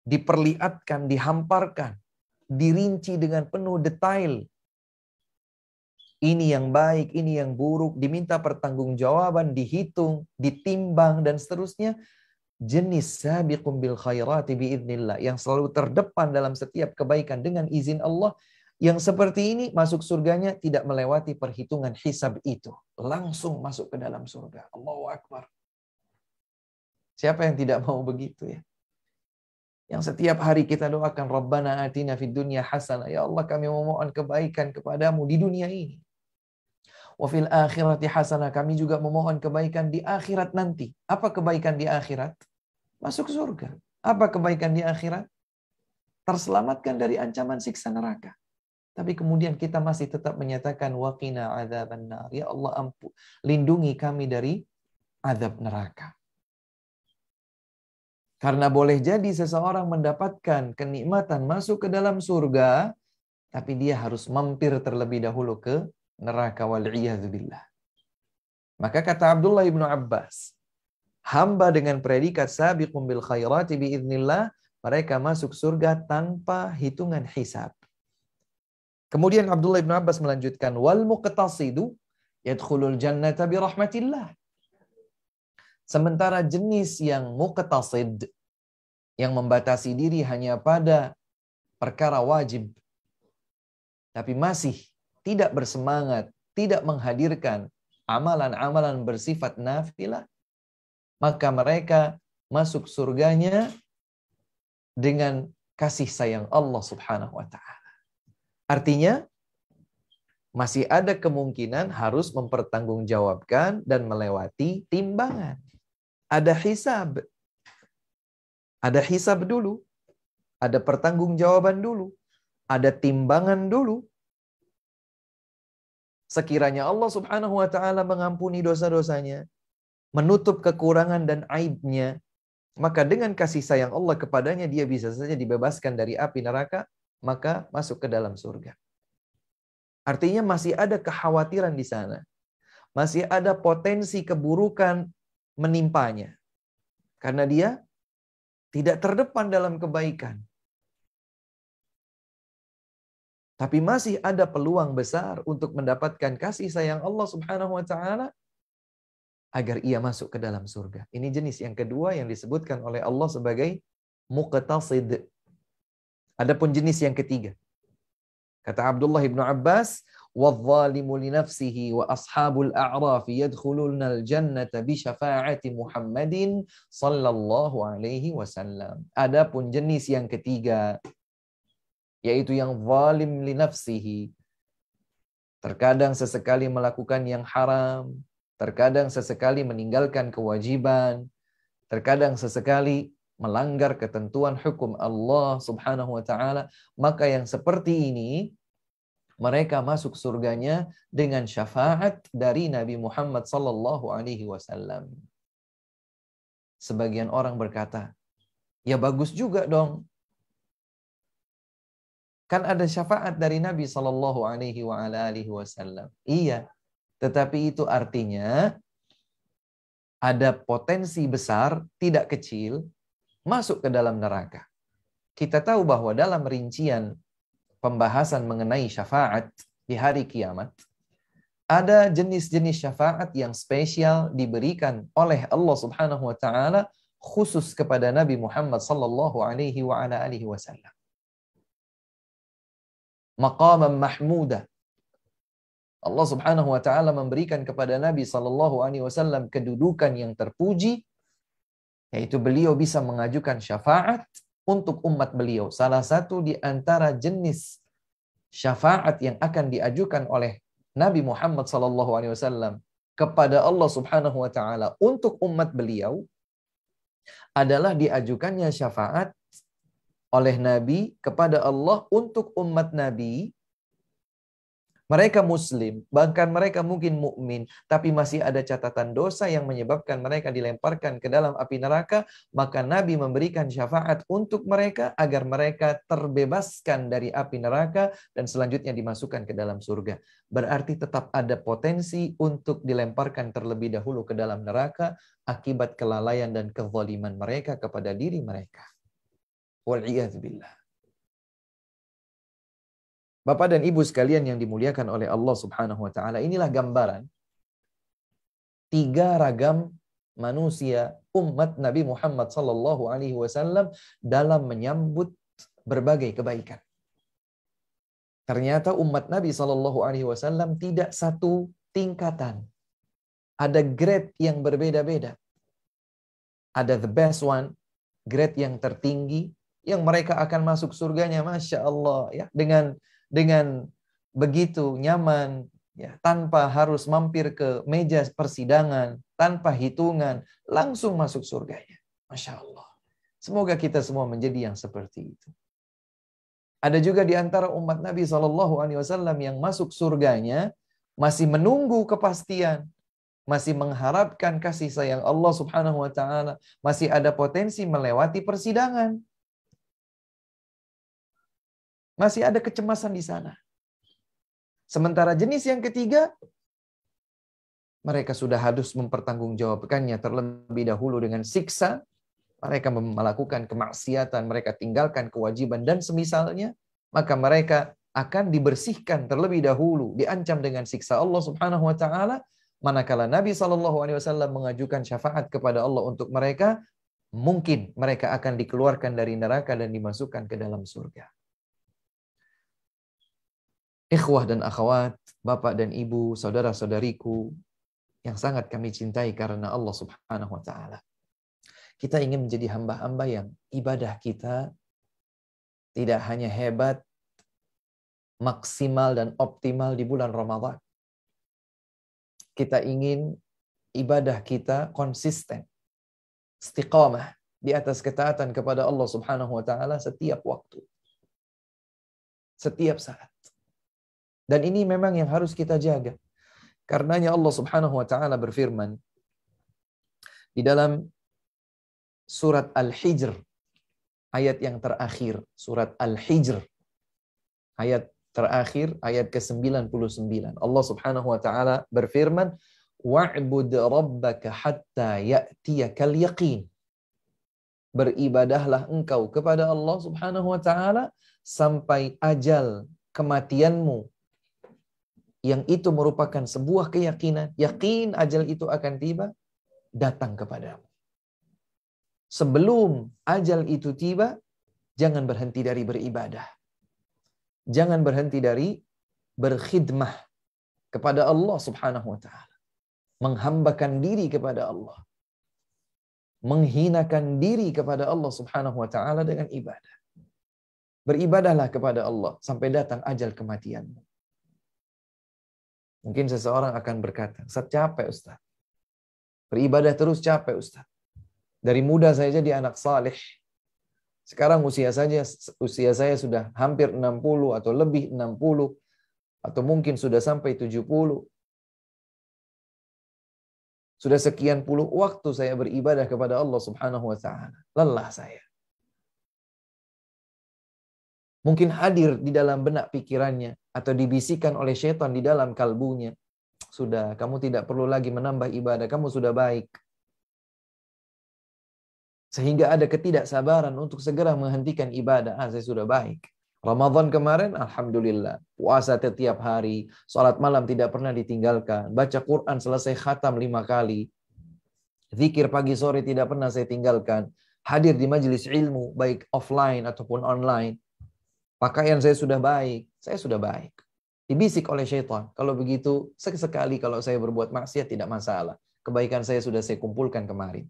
diperlihatkan, dihamparkan, dirinci dengan penuh detail. Ini yang baik, ini yang buruk, diminta pertanggungjawaban, dihitung, ditimbang, dan seterusnya. Jenis sabiqum bil khairati biidznillah, yang selalu terdepan dalam setiap kebaikan dengan izin Allah. Yang seperti ini masuk surganya tidak melewati perhitungan hisab itu. Langsung masuk ke dalam surga. Allahu Akbar. Siapa yang tidak mau begitu ya? Yang setiap hari kita doakan, Rabbana atina fid dunya hasanah. Ya Allah, kami memohon kebaikan kepadamu di dunia ini. Wa fil akhirati hasanah. Kami juga memohon kebaikan di akhirat nanti. Apa kebaikan di akhirat? Masuk surga. Apa kebaikan di akhirat? Terselamatkan dari ancaman siksa neraka. Tapi kemudian kita masih tetap menyatakan waqina adzabannar. Ya Allah, lindungi kami dari azab neraka. Karena boleh jadi seseorang mendapatkan kenikmatan masuk ke dalam surga, tapi dia harus mampir terlebih dahulu ke neraka, wal'iyadzubillah. Maka kata Abdullah bin Abbas, hamba dengan predikat sabiqum bil khairati biiznillah, mereka masuk surga tanpa hitungan hisab. Kemudian Abdullah bin Abbas melanjutkan, wal muqtasidu, Yadkhulul jannata bi rahmatillah. Sementara jenis yang muqtasid, yang membatasi diri hanya pada perkara wajib, tapi masih tidak bersemangat, tidak menghadirkan amalan-amalan bersifat nafilah, maka mereka masuk surganya dengan kasih sayang Allah Subhanahu wa ta'ala. Artinya, masih ada kemungkinan harus mempertanggungjawabkan dan melewati timbangan. Ada hisab. Ada hisab dulu. Ada pertanggungjawaban dulu. Ada timbangan dulu. Sekiranya Allah Subhanahu wa ta'ala mengampuni dosa-dosanya, menutup kekurangan dan aibnya, maka dengan kasih sayang Allah kepadanya, dia bisa saja dibebaskan dari api neraka, maka masuk ke dalam surga. Artinya masih ada kekhawatiran di sana. Masih ada potensi keburukan menimpanya. Karena dia tidak terdepan dalam kebaikan. Tapi masih ada peluang besar untuk mendapatkan kasih sayang Allah Subhanahu wa ta'ala agar ia masuk ke dalam surga. Ini jenis yang kedua yang disebutkan oleh Allah sebagai muqtasid. Adapun jenis yang ketiga, kata Abdullah ibn Abbas, وَالظَّالِمُ لِنَفْسِهِ وَأَصْحَابُ الْأَعْرَافِ يَدْخُلُونَ الْجَنَّةَ بِشَفَاعَةِ مُحَمَّدٍ sallallahu alaihi wasallam. Adapun jenis yang ketiga, yaitu yang zalim li nafsihi, terkadang sesekali melakukan yang haram, terkadang sesekali meninggalkan kewajiban, terkadang sesekali melanggar ketentuan hukum Allah Subhanahu wa ta'ala, maka yang seperti ini mereka masuk surganya dengan syafaat dari Nabi Muhammad sallallahu alaihi wasallam. Sebagian orang berkata, ya bagus juga dong. Kan ada syafaat dari Nabi sallallahu alaihi wasallam. Iya, tetapi itu artinya ada potensi besar, tidak kecil, masuk ke dalam neraka. Kita tahu bahwa dalam rincian pembahasan mengenai syafaat di hari kiamat, ada jenis-jenis syafaat yang spesial diberikan oleh Allah Subhanahu wa ta'ala khusus kepada Nabi Muhammad sallallahu alaihi wasallam. Maqaman mahmuda. Allah Subhanahu wa ta'ala memberikan kepada Nabi sallallahu alaihi wasallam kedudukan yang terpuji, yaitu beliau bisa mengajukan syafaat untuk umat beliau. Salah satu di antara jenis syafaat yang akan diajukan oleh Nabi Muhammad SAW kepada Allah Subhanahu wa ta'ala untuk umat beliau adalah diajukannya syafaat oleh Nabi kepada Allah untuk umat Nabi. Mereka muslim, bahkan mereka mungkin mukmin, tapi masih ada catatan dosa yang menyebabkan mereka dilemparkan ke dalam api neraka, maka Nabi memberikan syafaat untuk mereka agar mereka terbebaskan dari api neraka dan selanjutnya dimasukkan ke dalam surga. Berarti tetap ada potensi untuk dilemparkan terlebih dahulu ke dalam neraka akibat kelalaian dan kezaliman mereka kepada diri mereka. Wal'iyadzubillah. Bapak dan Ibu sekalian yang dimuliakan oleh Allah Subhanahu wa ta'ala, inilah gambaran tiga ragam manusia umat Nabi Muhammad sallallahu alaihi wasallam dalam menyambut berbagai kebaikan. Ternyata umat Nabi sallallahu alaihi wasallam tidak satu tingkatan. Ada grade yang berbeda-beda. Ada the best one, grade yang tertinggi, yang mereka akan masuk surganya, Masya Allah, ya, dengan begitu nyaman, ya, tanpa harus mampir ke meja persidangan, tanpa hitungan, langsung masuk surganya. Masya Allah. Semoga kita semua menjadi yang seperti itu. Ada juga di antara umat Nabi SAW yang masuk surganya masih menunggu kepastian, masih mengharapkan kasih sayang Allah Subhanahu wa ta'ala, masih ada potensi melewati persidangan. Masih ada kecemasan di sana. Sementara jenis yang ketiga, mereka sudah harus mempertanggungjawabkannya terlebih dahulu dengan siksa. Mereka melakukan kemaksiatan, mereka tinggalkan kewajiban dan semisalnya, maka mereka akan dibersihkan terlebih dahulu, diancam dengan siksa Allah Subhanahu wa taala, manakala Nabi SAW mengajukan syafaat kepada Allah untuk mereka, mungkin mereka akan dikeluarkan dari neraka dan dimasukkan ke dalam surga. Ikhwah dan akhwat, bapak dan ibu, saudara-saudariku yang sangat kami cintai karena Allah Subhanahu wa taala. Kita ingin menjadi hamba-hamba yang ibadah kita tidak hanya hebat, maksimal dan optimal di bulan Ramadan. Kita ingin ibadah kita konsisten, istiqamah di atas ketaatan kepada Allah Subhanahu wa taala setiap waktu, setiap saat. Dan ini memang yang harus kita jaga. Karenanya Allah Subhanahu wa taala berfirman di dalam surat Al-Hijr ayat yang terakhir, surat Al-Hijr ayat terakhir, ayat ke-99. Allah Subhanahu wa taala berfirman, "Wa'bud rabbaka hatta ya'tiyakal yaqin." Beribadahlah engkau kepada Allah Subhanahu wa taala sampai ajal kematianmu, yang itu merupakan sebuah keyakinan, yakin ajal itu akan tiba, datang kepadamu. Sebelum ajal itu tiba, jangan berhenti dari beribadah. Jangan berhenti dari berkhidmah kepada Allah Subhanahu wa taala. Menghambakan diri kepada Allah. Menghinakan diri kepada Allah Subhanahu wa taala dengan ibadah. Beribadahlah kepada Allah sampai datang ajal kematianmu. Mungkin seseorang akan berkata, "Ustaz, capek Ustaz. Beribadah terus capek Ustaz. Dari muda saya jadi anak saleh. Sekarang usia saya sudah hampir 60 atau lebih 60 atau mungkin sudah sampai 70. Sudah sekian puluh waktu saya beribadah kepada Allah Subhanahu wa taala. Lelah saya." Mungkin hadir di dalam benak pikirannya atau dibisikkan oleh syaitan di dalam kalbunya. Sudah, kamu tidak perlu lagi menambah ibadah, kamu sudah baik. Sehingga ada ketidaksabaran untuk segera menghentikan ibadah. Saya sudah baik. Ramadan kemarin, alhamdulillah. Puasa setiap hari, salat malam tidak pernah ditinggalkan. Baca Quran selesai khatam 5 kali. Zikir pagi sore tidak pernah saya tinggalkan. Hadir di majelis ilmu, baik offline ataupun online. Pakaian saya sudah baik, saya sudah baik. Dibisik oleh syaitan. Kalau begitu, sekali kalau saya berbuat maksiat tidak masalah. Kebaikan saya sudah saya kumpulkan kemarin.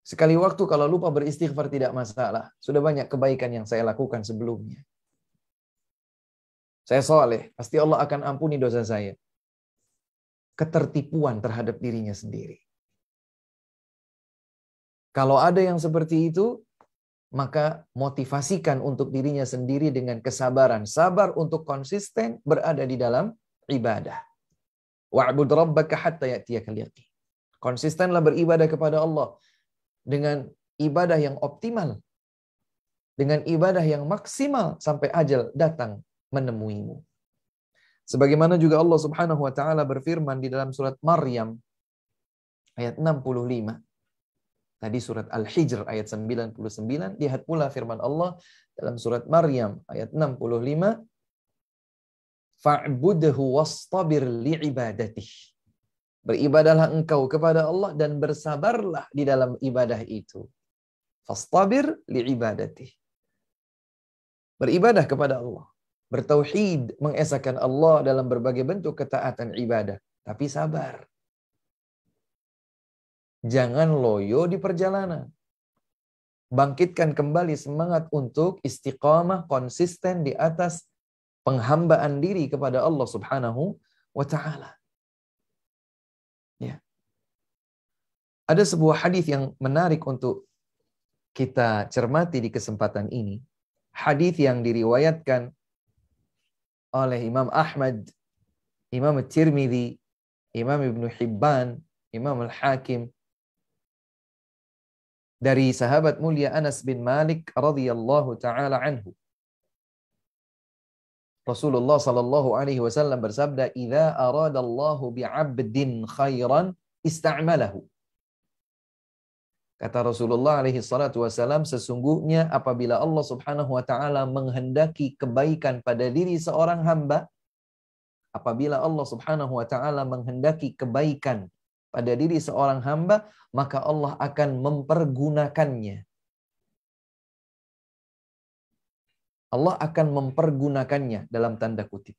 Sekali waktu kalau lupa beristighfar tidak masalah. Sudah banyak kebaikan yang saya lakukan sebelumnya. Saya soleh, pasti Allah akan ampuni dosa saya. Ketertipuan terhadap dirinya sendiri. Kalau ada yang seperti itu, maka motivasikan untuk dirinya sendiri dengan kesabaran. Sabar untuk konsisten berada di dalam ibadah. Wa'bud rabbaka hatta ya'tiyakal yaqin. Konsistenlah beribadah kepada Allah dengan ibadah yang optimal. Dengan ibadah yang maksimal sampai ajal datang menemuimu. Sebagaimana juga Allah Subhanahu wa taala berfirman di dalam surat Maryam ayat 65. Tadi surat Al-Hijr ayat 99, lihat pula firman Allah dalam surat Maryam ayat 65, "Fa'budhu wastabir li'ibadatih." Beribadahlah engkau kepada Allah dan bersabarlah di dalam ibadah itu. Fastabir li'ibadatih. Beribadah kepada Allah. Bertauhid, mengesahkan Allah dalam berbagai bentuk ketaatan ibadah. Tapi sabar. Jangan loyo di perjalanan. Bangkitkan kembali semangat untuk istiqamah, konsisten di atas penghambaan diri kepada Allah Subhanahu wa ta'ala. Ya. Ada sebuah hadis yang menarik untuk kita cermati di kesempatan ini. Hadis yang diriwayatkan oleh Imam Ahmad, Imam Tirmidzi, Imam Ibnu Hibban, Imam Al-Hakim, dari sahabat mulia Anas bin Malik radhiyallahu taala anhu. Rasulullah sallallahu alaihi wasallam bersabda, "Idza aradallahu bi'abdin khairan ista'malahu." Kata Rasulullah alaihi salatu wasallam, sesungguhnya apabila Allah Subhanahu wa taala menghendaki kebaikan pada diri seorang hamba, apabila Allah Subhanahu wa taala menghendaki kebaikan pada diri seorang hamba, maka Allah akan mempergunakannya. Allah akan mempergunakannya dalam tanda kutip.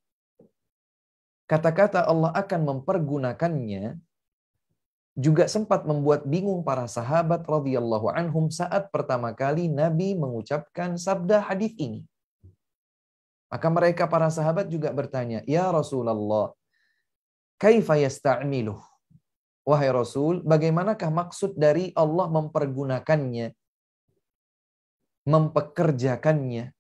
Kata-kata Allah akan mempergunakannya juga sempat membuat bingung para sahabat radhiyallahu anhum saat pertama kali Nabi mengucapkan sabda hadis ini. Maka mereka para sahabat juga bertanya, "Ya Rasulullah, kaifa yasta'miluh?" Wahai Rasul, bagaimanakah maksud dari Allah mempergunakannya, mempekerjakannya?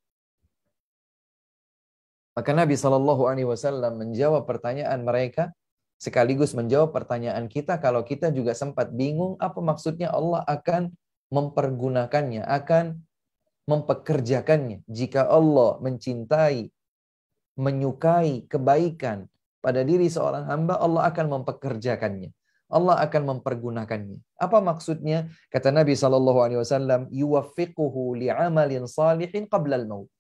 Maka Nabi SAW menjawab pertanyaan mereka, sekaligus menjawab pertanyaan kita kalau kita juga sempat bingung apa maksudnya Allah akan mempergunakannya, akan mempekerjakannya. Jika Allah mencintai, menyukai kebaikan pada diri seorang hamba, Allah akan mempekerjakannya. Allah akan mempergunakannya. Apa maksudnya? Kata Nabi SAW, yuwaffiquhu li'amalin salihin qabla al-maut.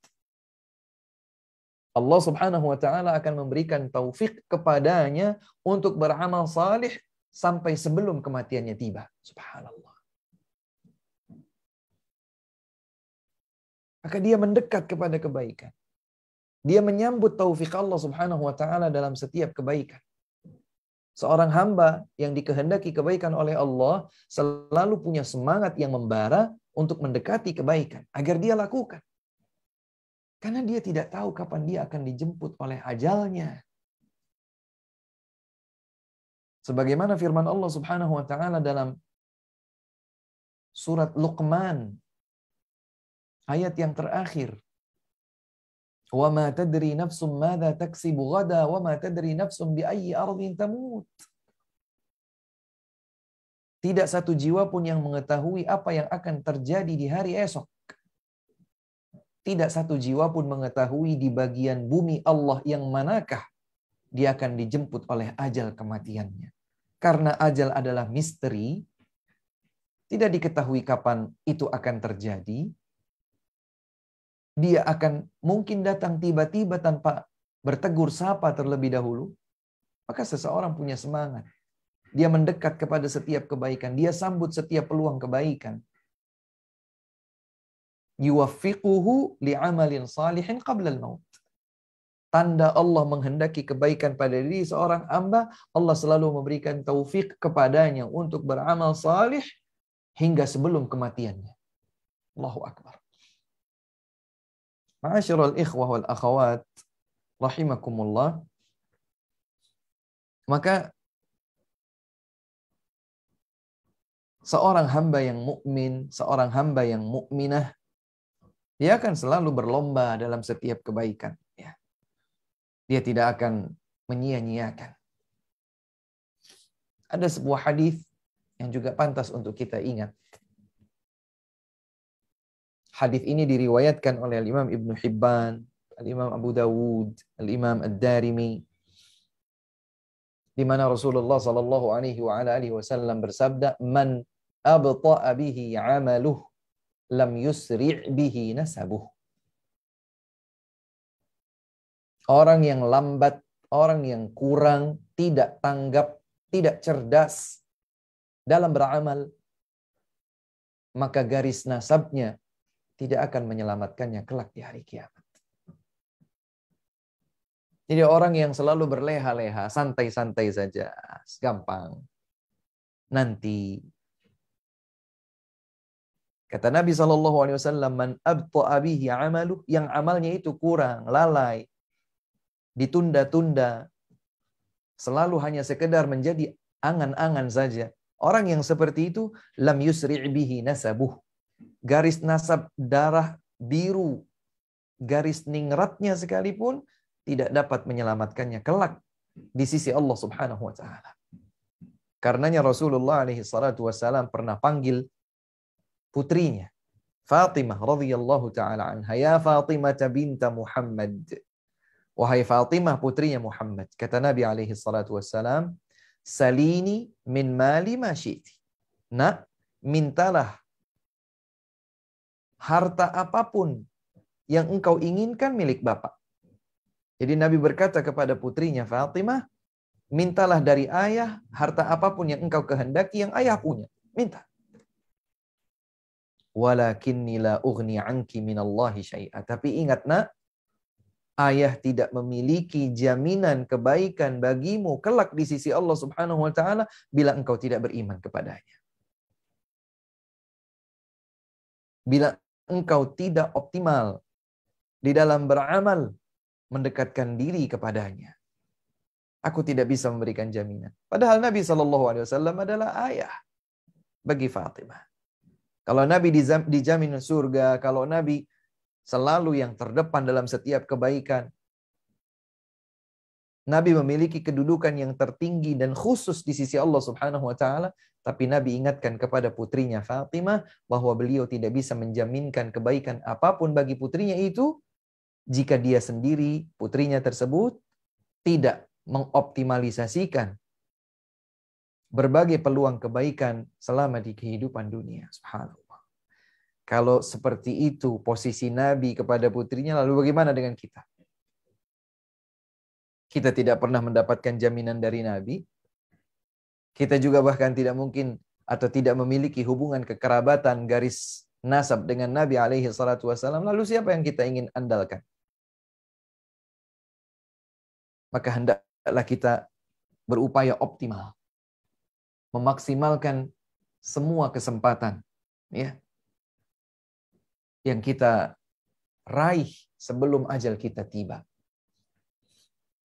Allah Subhanahu wa taala akan memberikan taufik kepadanya untuk beramal salih sampai sebelum kematiannya tiba. Subhanallah. Maka dia mendekat kepada kebaikan. Dia menyambut taufik Allah Subhanahu wa taala dalam setiap kebaikan. Seorang hamba yang dikehendaki kebaikan oleh Allah selalu punya semangat yang membara untuk mendekati kebaikan agar dia lakukan. Karena dia tidak tahu kapan dia akan dijemput oleh ajalnya. Sebagaimana firman Allah Subhanahu wa taala dalam surat Luqman ayat yang terakhir. Wa ma tadri nafsum madza taksibu ghada wa ma tadri nafsum bi ayyi ardhin tamut. Tidak satu jiwa pun yang mengetahui apa yang akan terjadi di hari esok. Tidak satu jiwa pun mengetahui di bagian bumi Allah yang manakah dia akan dijemput oleh ajal kematiannya. Karena ajal adalah misteri, tidak diketahui kapan itu akan terjadi. Dia akan mungkin datang tiba-tiba tanpa bertegur sapa terlebih dahulu. Maka seseorang punya semangat. Dia mendekat kepada setiap kebaikan. Dia sambut setiap peluang kebaikan. Yuwaffiquhu li'amalin salihin qabla al-maut. Tanda Allah menghendaki kebaikan pada diri seorang hamba, Allah selalu memberikan taufik kepadanya untuk beramal salih hingga sebelum kematiannya. Allahu Akbar. Ma'asyiral ikhwah wal akhawat rahimakumullah. Maka seorang hamba yang mukmin, seorang hamba yang mukminah, dia akan selalu berlomba dalam setiap kebaikan. Ya. Dia tidak akan menyia-nyiakan. Ada sebuah hadis yang juga pantas untuk kita ingat. Hadis ini diriwayatkan oleh Imam Ibn Hibban, Imam Abu Dawud, Imam Ad-Darimi, di mana Rasulullah sallallahu alaihi wasallam bersabda, "Man abta'a bihi 'amaluhu lam yusri' bihi nasabuh." Orang yang lambat, orang yang kurang, tidak tanggap, tidak cerdas dalam beramal, maka garis nasabnya tidak akan menyelamatkannya kelak di hari kiamat. Jadi orang yang selalu berleha-leha, santai-santai saja, gampang. Nanti kata Nabi SAW, man abta'a bihi 'amaluh, yang amalnya itu kurang, lalai, ditunda-tunda, selalu hanya sekedar menjadi angan-angan saja. Orang yang seperti itu, lam yusri' bihi nasabuh. Garis nasab darah biru, garis ningratnya sekalipun, tidak dapat menyelamatkannya kelak di sisi Allah Subhanahu wa taala. Karenanya Rasulullah alaihi salatu wasallam pernah panggil putrinya Fatimah radhiyallahu taala anha, "Ya Fatimah binta Muhammad." Wahai Fatimah putrinya Muhammad. Kata Nabi alaihi salatu wasallam, "Salini min mali ma syi'ti." Nak, mintalah harta apapun yang engkau inginkan milik Bapak. Jadi Nabi berkata kepada putrinya Fatimah, mintalah dari ayah harta apapun yang engkau kehendaki yang ayah punya. Minta. Walakinni la ughni anki minallahi syai'a. Tapi ingat nak, ayah tidak memiliki jaminan kebaikan bagimu kelak di sisi Allah Subhanahu wa taala bila engkau tidak beriman kepadanya. Bila engkau tidak optimal di dalam beramal mendekatkan diri kepadanya, aku tidak bisa memberikan jaminan. Padahal Nabi SAW adalah ayah bagi Fatimah. Kalau Nabi dijamin surga, kalau Nabi selalu yang terdepan dalam setiap kebaikan, Nabi memiliki kedudukan yang tertinggi dan khusus di sisi Allah Subhanahu wa taala, tapi Nabi ingatkan kepada putrinya Fatimah bahwa beliau tidak bisa menjaminkan kebaikan apapun bagi putrinya itu jika dia sendiri, putrinya tersebut, tidak mengoptimalisasikan berbagai peluang kebaikan selama di kehidupan dunia. Subhanallah. Kalau seperti itu posisi Nabi kepada putrinya, lalu bagaimana dengan kita? Kita tidak pernah mendapatkan jaminan dari Nabi. Kita juga bahkan tidak mungkin atau tidak memiliki hubungan kekerabatan garis nasab dengan Nabi alaihi salatu wasallam. Lalu siapa yang kita ingin andalkan? Maka hendaklah kita berupaya optimal, memaksimalkan semua kesempatan ya yang kita raih sebelum ajal kita tiba.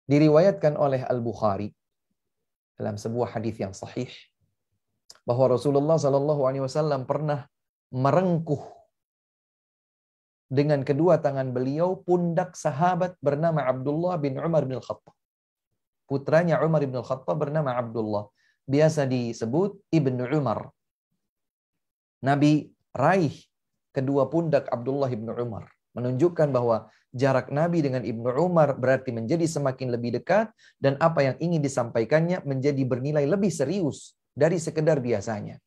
Diriwayatkan oleh Al-Bukhari dalam sebuah hadis yang sahih bahwa Rasulullah SAW pernah merengkuh dengan kedua tangan beliau pundak sahabat bernama Abdullah bin Umar bin Khattab. Putranya Umar bin Khattab bernama Abdullah. Biasa disebut Ibnu Umar. Nabi raih kedua pundak Abdullah bin Umar. Menunjukkan bahwa jarak Nabi dengan Ibnu Umar berarti menjadi semakin lebih dekat. Dan apa yang ingin disampaikannya menjadi bernilai lebih serius dari sekedar biasanya.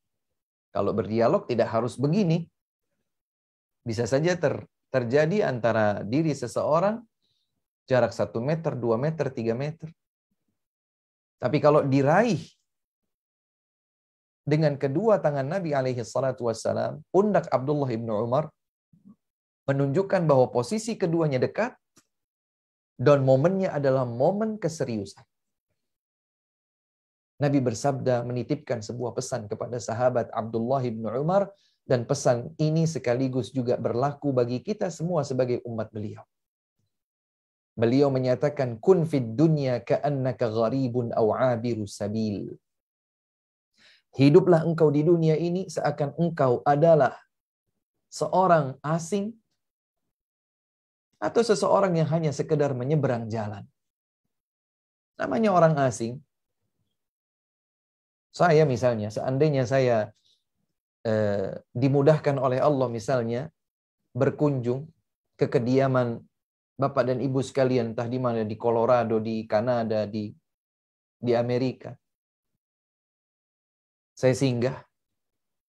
Kalau berdialog tidak harus begini. Bisa saja terjadi antara diri seseorang jarak 1 meter, 2 meter, 3 meter. Tapi kalau diraih dengan kedua tangan Nabi alaihi salatu wassalam, pundak Abdullah ibn Umar menunjukkan bahwa posisi keduanya dekat dan momennya adalah momen keseriusan. Nabi bersabda menitipkan sebuah pesan kepada sahabat Abdullah ibn Umar dan pesan ini sekaligus juga berlaku bagi kita semua sebagai umat beliau. Beliau menyatakan kun fid dunya ka'annaka gharibun aw 'abiru sabil. Hiduplah engkau di dunia ini seakan engkau adalah seorang asing atau seseorang yang hanya sekedar menyeberang jalan. Namanya orang asing. Saya misalnya, seandainya saya dimudahkan oleh Allah misalnya berkunjung ke kediaman Bapak dan Ibu sekalian, entah di mana, di Colorado, di Kanada, di Amerika. Saya singgah.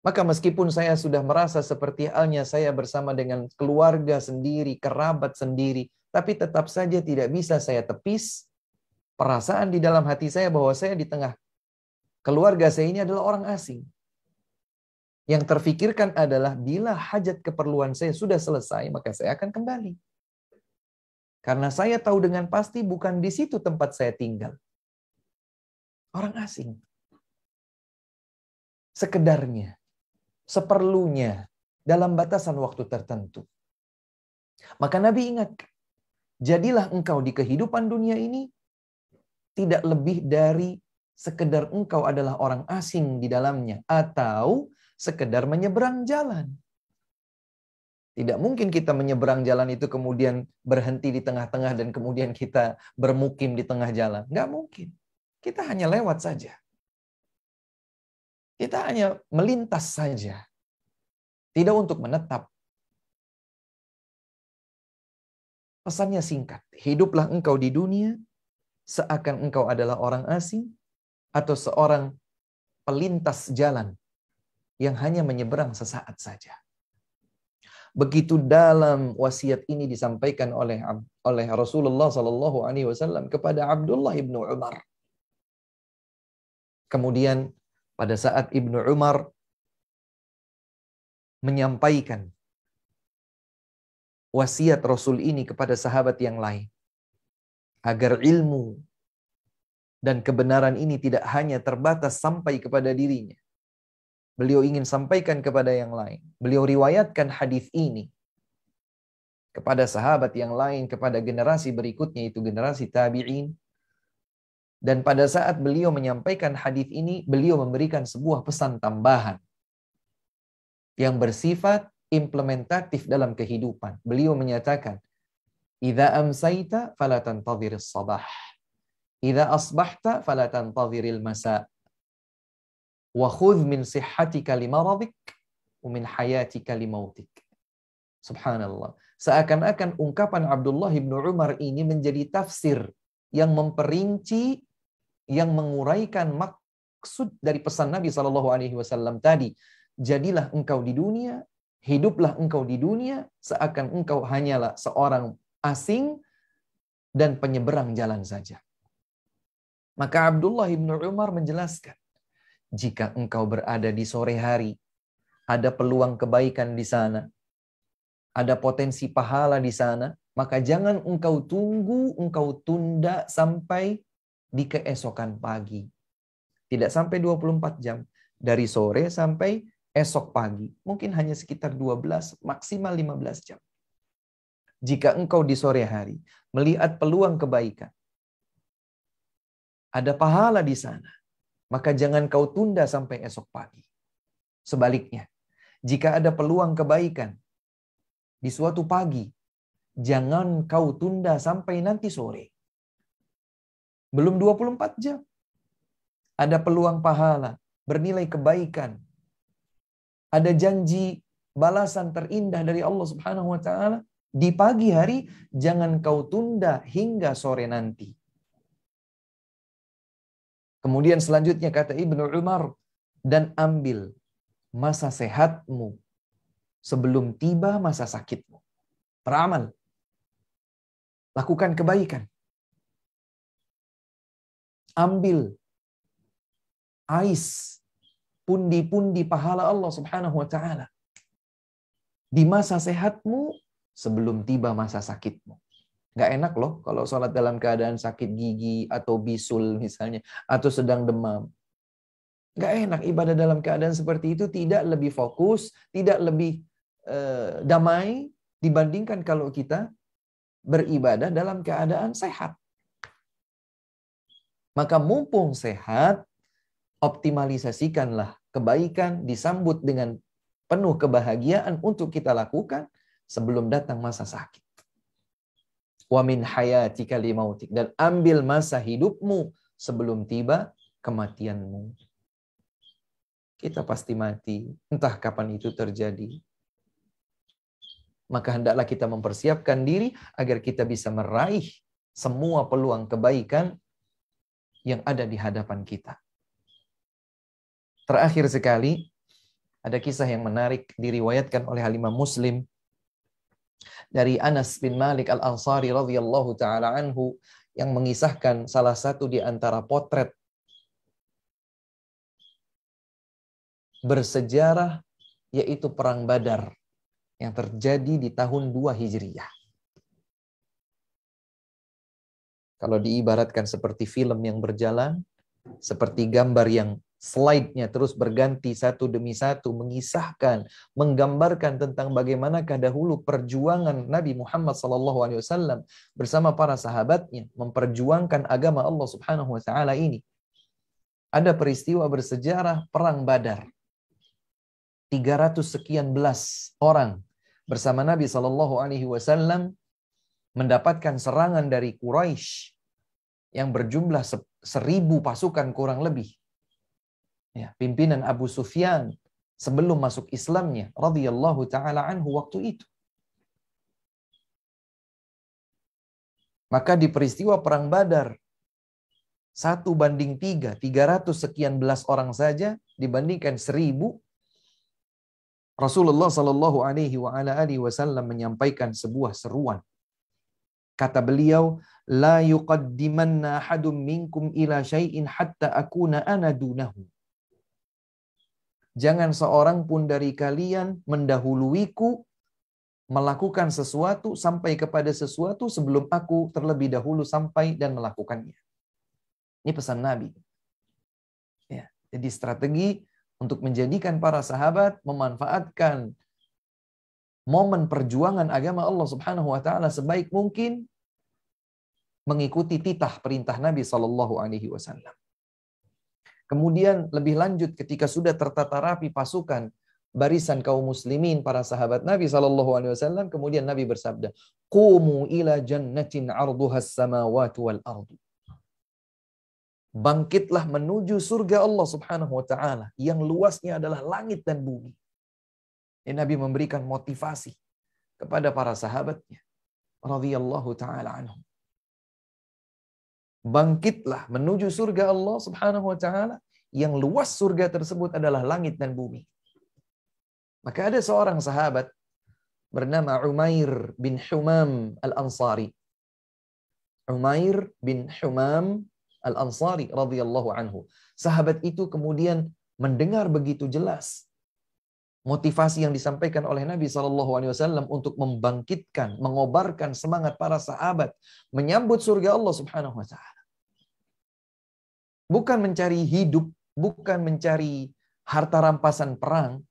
Maka meskipun saya sudah merasa seperti halnya saya bersama dengan keluarga sendiri, kerabat sendiri, tapi tetap saja tidak bisa saya tepis perasaan di dalam hati saya bahwa saya di tengah keluarga saya ini adalah orang asing. Yang terfikirkan adalah bila hajat keperluan saya sudah selesai, maka saya akan kembali. Karena saya tahu dengan pasti bukan di situ tempat saya tinggal. Orang asing. Sekedarnya, seperlunya, dalam batasan waktu tertentu. Maka Nabi ingat, jadilah engkau di kehidupan dunia ini tidak lebih dari sekedar engkau adalah orang asing di dalamnya atau sekedar menyeberang jalan. Tidak mungkin kita menyeberang jalan itu kemudian berhenti di tengah-tengah dan kemudian kita bermukim di tengah jalan. Nggak mungkin. Kita hanya lewat saja. Kita hanya melintas saja. Tidak untuk menetap. Pesannya singkat. Hiduplah engkau di dunia seakan engkau adalah orang asing atau seorang pelintas jalan yang hanya menyeberang sesaat saja. Begitu dalam wasiat ini disampaikan oleh Rasulullah Sallallahu Alaihi Wasallam kepada Abdullah ibnu Umar. Kemudian pada saat Ibnu Umar menyampaikan wasiat Rasul ini kepada sahabat yang lain, agar ilmu dan kebenaran ini tidak hanya terbatas sampai kepada dirinya. Beliau ingin sampaikan kepada yang lain. Beliau riwayatkan hadis ini kepada sahabat yang lain, kepada generasi berikutnya, itu generasi tabi'in. Dan pada saat beliau menyampaikan hadis ini, beliau memberikan sebuah pesan tambahan yang bersifat implementatif dalam kehidupan. Beliau menyatakan, "Idza amsayta fala tantadhiris sabah. Idza asbahta fala tantadhiril masa. Wa khudh min sihhatika limaradik wa min hayatika limautik." Subhanallah. Seakan-akan ungkapan Abdullah ibnu Umar ini menjadi tafsir yang memperinci, yang menguraikan maksud dari pesan Nabi SAW tadi. Jadilah engkau di dunia, hiduplah engkau di dunia, seakan engkau hanyalah seorang asing dan penyeberang jalan saja. Maka Abdullah ibnu Umar menjelaskan, jika engkau berada di sore hari, ada peluang kebaikan di sana, ada potensi pahala di sana, maka jangan engkau tunggu, engkau tunda sampai di keesokan pagi. Tidak sampai 24 jam. Dari sore sampai esok pagi. Mungkin hanya sekitar 12, maksimal 15 jam. Jika engkau di sore hari melihat peluang kebaikan, ada pahala di sana, maka jangan kau tunda sampai esok pagi. Sebaliknya, jika ada peluang kebaikan di suatu pagi, jangan kau tunda sampai nanti sore. Belum 24 jam. Ada peluang pahala, bernilai kebaikan. Ada janji balasan terindah dari Allah Subhanahu wa taala di pagi hari, jangan kau tunda hingga sore nanti. Kemudian selanjutnya kata Ibnu Umar, dan ambil masa sehatmu sebelum tiba masa sakitmu. Beramal. Lakukan kebaikan. Ambil ais, pundi-pundi pahala Allah Subhanahu wa taala di masa sehatmu sebelum tiba masa sakitmu. Nggak enak loh kalau sholat dalam keadaan sakit gigi atau bisul misalnya, atau sedang demam. Nggak enak ibadah dalam keadaan seperti itu, tidak lebih fokus, tidak lebih damai dibandingkan kalau kita beribadah dalam keadaan sehat. Maka mumpung sehat, optimalisasikanlah kebaikan, disambut dengan penuh kebahagiaan untuk kita lakukan sebelum datang masa sakit. Wa min hayatika limautik, dan ambil masa hidupmu sebelum tiba kematianmu. Kita pasti mati, entah kapan itu terjadi. Maka hendaklah kita mempersiapkan diri agar kita bisa meraih semua peluang kebaikan yang ada di hadapan kita. Terakhir sekali, ada kisah yang menarik diriwayatkan oleh Imam Muslim dari Anas bin Malik Al-Ansari radhiyallahu taala anhu, yang mengisahkan salah satu di antara potret bersejarah, yaitu Perang Badar yang terjadi di tahun 2 Hijriyah. Kalau diibaratkan seperti film yang berjalan, seperti gambar yang slide-nya terus berganti satu demi satu, mengisahkan, menggambarkan tentang bagaimanakah dahulu perjuangan Nabi Muhammad SAW bersama para sahabatnya memperjuangkan agama Allah Subhanahu wa taala ini. Ada peristiwa bersejarah Perang Badar. 300 sekian belas orang bersama Nabi SAW mendapatkan serangan dari Quraisy yang berjumlah 1000 pasukan kurang lebih. Ya, pimpinan Abu Sufyan sebelum masuk Islamnya radhiyallahu taala anhu waktu itu. Maka di peristiwa Perang Badar 1:3, 300 sekian belas orang saja dibandingkan 1000, Rasulullah Shallallahu Alaihi Wasallam menyampaikan sebuah seruan. Kata beliau, la yuqaddimanna ahadum minkum ila syai'in hatta akuna ana dunahu. Jangan seorang pun dari kalian mendahuluiku melakukan sesuatu sampai kepada sesuatu sebelum aku terlebih dahulu sampai dan melakukannya. Ini pesan Nabi. Ya, jadi strategi untuk menjadikan para sahabat memanfaatkan momen perjuangan agama Allah Subhanahu wa taala sebaik mungkin, mengikuti titah perintah Nabi sallallahu alaihi wasallam. Kemudian lebih lanjut ketika sudah tertata rapi pasukan barisan kaum muslimin para sahabat Nabi sallallahu alaihi wasallam, kemudian Nabi bersabda, "Qumu ila jannatin 'arduha as-samawati wal ardu." Bangkitlah menuju surga Allah Subhanahu wa taala yang luasnya adalah langit dan bumi. Dan Nabi memberikan motivasi kepada para sahabatnya radhiyallahu taala anhum. Bangkitlah menuju surga Allah Subhanahu wa taala yang luas surga tersebut adalah langit dan bumi. Maka ada seorang sahabat bernama Umair bin Humam Al-Ansari. Umair bin Humam Al-Ansari radhiyallahu anhu. Sahabat itu kemudian mendengar begitu jelas motivasi yang disampaikan oleh Nabi SAW untuk membangkitkan, mengobarkan semangat para sahabat menyambut surga Allah Subhanahu wa taala. Bukan mencari hidup, bukan mencari harta rampasan perang.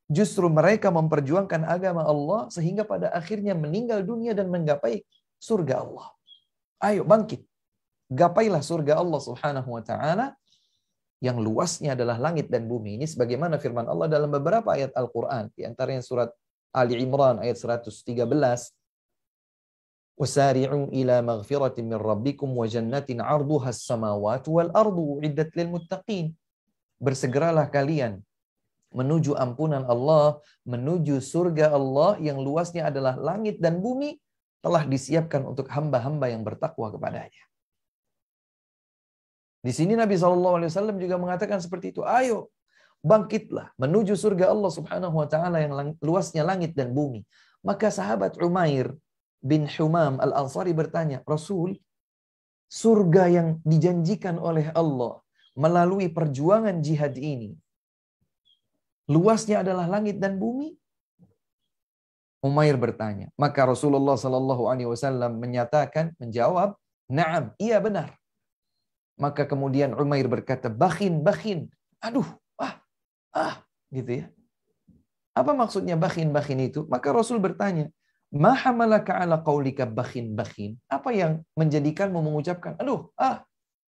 Justru mereka memperjuangkan agama Allah sehingga pada akhirnya meninggal dunia dan menggapai surga Allah. Ayo bangkit. Gapailah surga Allah Subhanahu wa taala yang luasnya adalah langit dan bumi. Ini sebagaimana firman Allah dalam beberapa ayat Al-Qur'an, di antaranya surat Ali Imran ayat 113. Wasari'u ila maghfiratin min rabbikum wa jannatin 'arduha as-samawati wal ardu u'iddat lil muttaqin. Bersegeralah kalian menuju ampunan Allah, menuju surga Allah yang luasnya adalah langit dan bumi, telah disiapkan untuk hamba-hamba yang bertakwa kepadanya. Di sini Nabi SAW juga mengatakan seperti itu. Ayo, bangkitlah menuju surga Allah Subhanahu wa taala yang luasnya langit dan bumi. Maka sahabat Umair bin Humam Al-Ansari bertanya, Rasul, surga yang dijanjikan oleh Allah melalui perjuangan jihad ini, luasnya adalah langit dan bumi? Umair bertanya. Maka Rasulullah SAW menjawab, "Na'am, iya benar." Maka kemudian Umair berkata, "Bakhin, bakhin." Aduh, gitu ya. Apa maksudnya bakhin, bakhin itu? Maka Rasul bertanya, "Ma hamalaka ala qaulika bakhin, bakhin?" Apa yang menjadikanmu mengucapkan,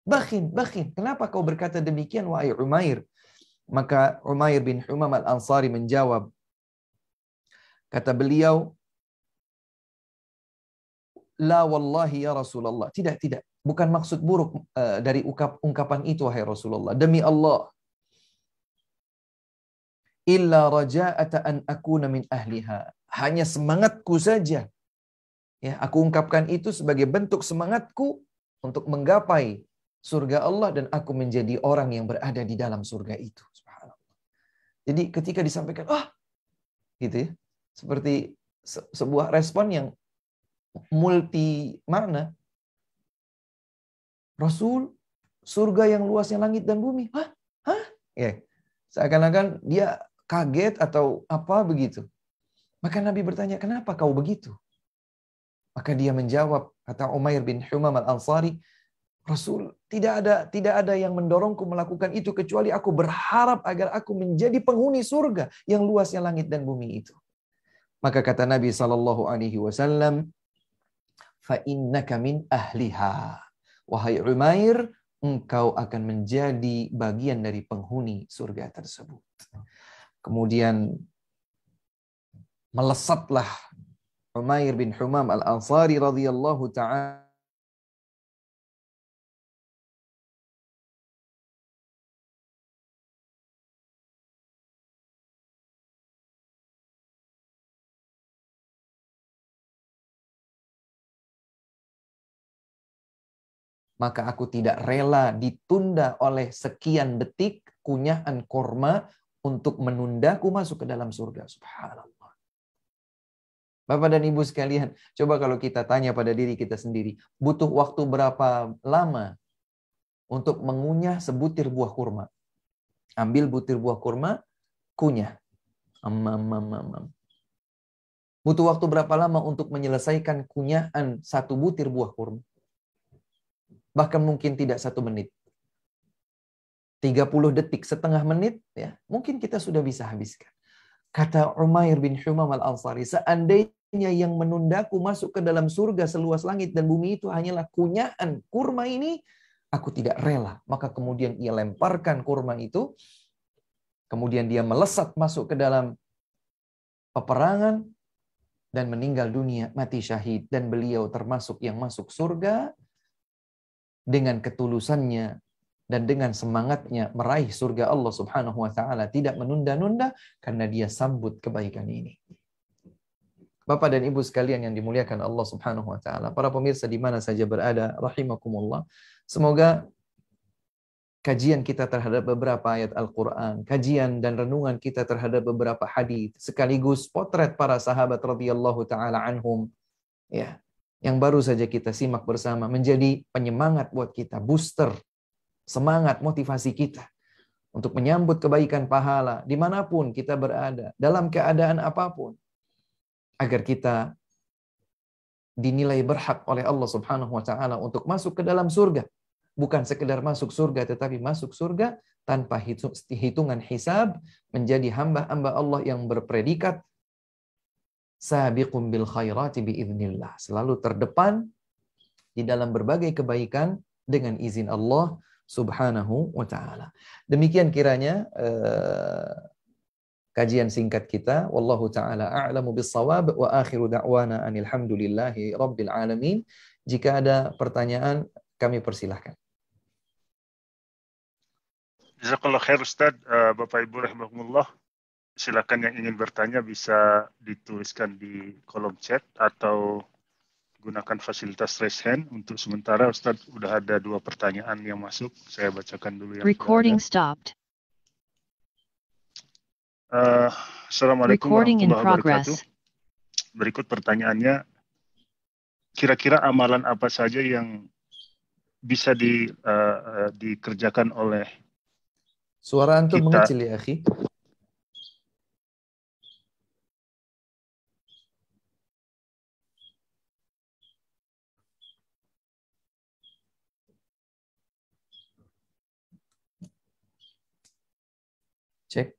bakhin, bakhin. Kenapa kau berkata demikian, wahai Umair? Maka Umair bin Humam Al-Ansari menjawab, kata beliau, "La wallahi ya Rasulullah." Tidak. Bukan maksud buruk dari ungkapan itu, wahai Rasulullah. Demi Allah. Illa raja'ata an akuna min ahliha. Hanya semangatku saja. Ya, aku ungkapkan itu sebagai bentuk semangatku untuk menggapai surga Allah dan aku menjadi orang yang berada di dalam surga itu. Subhanallah. Jadi ketika disampaikan, gitu ya. Seperti sebuah respon yang multi makna. Rasul, surga yang luasnya langit dan bumi. Ya. Seakan-akan dia kaget atau apa begitu. Maka Nabi bertanya, kenapa kau begitu? Maka dia menjawab, kata Umair bin Humam Al-Ansari, Rasul, tidak ada yang mendorongku melakukan itu kecuali aku berharap agar aku menjadi penghuni surga yang luasnya langit dan bumi itu. Maka kata Nabi SAW, fa innaka min ahliha. Wahai Umair, engkau akan menjadi bagian dari penghuni surga tersebut. Kemudian melesatlah Umair bin Humam Al-Ansari radhiyallahu ta'ala maka aku tidak rela ditunda oleh sekian detik kunyahan korma untuk menundaku masuk ke dalam surga. Subhanallah. Bapak dan Ibu sekalian, coba kalau kita tanya pada diri kita sendiri, butuh waktu berapa lama untuk mengunyah sebutir buah kurma? Ambil butir buah kurma, kunyah. Butuh waktu berapa lama untuk menyelesaikan kunyahan satu butir buah kurma? Bahkan mungkin tidak 1 menit. 30 detik, setengah menit, ya mungkin kita sudah bisa habiskan. Kata Umair bin Humam al-Ansari, seandainya yang menundaku masuk ke dalam surga seluas langit dan bumi itu hanyalah kunyahan kurma ini, aku tidak rela. Maka kemudian ia lemparkan kurma itu, kemudian dia melesat masuk ke dalam peperangan, dan meninggal dunia, mati syahid. Dan beliau termasuk yang masuk surga dengan ketulusannya dan dengan semangatnya meraih surga Allah Subhanahu wa taala, tidak menunda-nunda karena dia sambut kebaikan ini. Bapak dan Ibu sekalian yang dimuliakan Allah Subhanahu wa taala, para pemirsa di mana saja berada, rahimakumullah. Semoga kajian kita terhadap beberapa ayat Al-Quran, kajian dan renungan kita terhadap beberapa hadis, sekaligus potret para sahabat radhiyallahu taala anhum, ya, yang baru saja kita simak bersama, menjadi penyemangat buat kita, booster, semangat, motivasi kita untuk menyambut kebaikan pahala dimanapun kita berada, dalam keadaan apapun, agar kita dinilai berhak oleh Allah Subhanahu wa taala untuk masuk ke dalam surga. Bukan sekedar masuk surga, tetapi masuk surga tanpa hitungan hisab, menjadi hamba-hamba Allah yang berpredikat sabiqum bil khairati biiznillah, selalu terdepan di dalam berbagai kebaikan dengan izin Allah Subhanahu wa taala. Demikian kiranya kajian singkat kita. Wallahu taala a'lamu bis-shawab wa akhiru da'wana anil hamdulillahi rabbil alamin. Jika ada pertanyaan, kami persilahkan. Jazakallah khair Ustaz. Bapak Ibu rahimakumullah. Silakan yang ingin bertanya bisa dituliskan di kolom chat atau gunakan fasilitas raise hand. Untuk sementara Ustaz udah ada 2 pertanyaan yang masuk. Saya bacakan dulu yang Recording sudah stopped. ada. Assalamualaikum Recording in warahmatullahi wabarakatuh. progress. Berikut pertanyaannya, kira-kira amalan apa saja yang bisa dikerjakan oleh Suara antum kita? mengecil ya, akhi. Cek.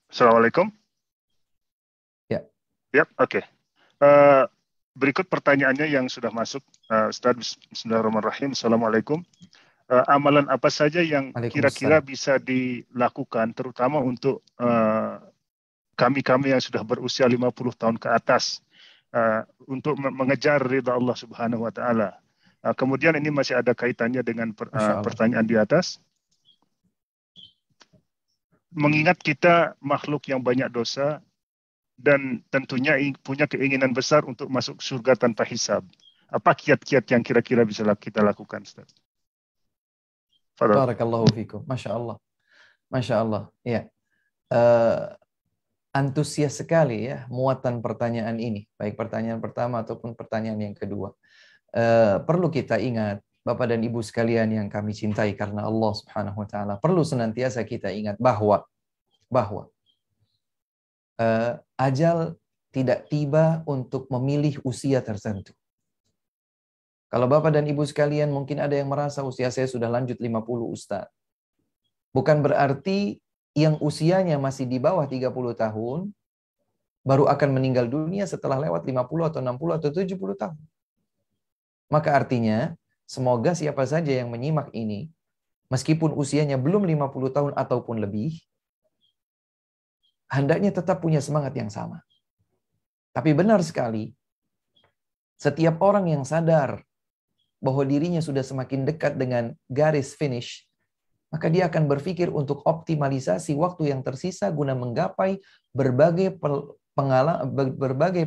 Assalamualaikum. Ya. Yap, oke. Berikut pertanyaannya yang sudah masuk. Ustaz, bismillahirrahmanirrahim. Assalamualaikum. Amalan apa saja yang kira-kira bisa dilakukan, terutama untuk kami-kami yang sudah berusia 50 tahun ke atas, untuk mengejar ridha Allah Subhanahu wa taala. Kemudian ini masih ada kaitannya dengan pertanyaan di atas. Mengingat kita makhluk yang banyak dosa dan tentunya punya keinginan besar untuk masuk surga tanpa hisab. Apa kiat-kiat yang kira-kira bisa kita lakukan, Ustaz? Barakallahu fikum. Masya Allah. Masya Allah. Ya. Antusias sekali ya muatan pertanyaan ini. Baik pertanyaan pertama ataupun pertanyaan yang kedua. Perlu kita ingat, Bapak dan Ibu sekalian yang kami cintai karena Allah Subhanahu wa taala, perlu senantiasa kita ingat bahwa ajal tidak tiba untuk memilih usia tertentu. Kalau Bapak dan Ibu sekalian mungkin ada yang merasa usia saya sudah lanjut 50 Ustaz. Bukan berarti yang usianya masih di bawah 30 tahun baru akan meninggal dunia setelah lewat 50 atau 60 atau 70 tahun. Maka artinya semoga siapa saja yang menyimak ini, meskipun usianya belum 50 tahun ataupun lebih, hendaknya tetap punya semangat yang sama. Tapi benar sekali, setiap orang yang sadar bahwa dirinya sudah semakin dekat dengan garis finish, maka dia akan berpikir untuk optimalisasi waktu yang tersisa guna menggapai berbagai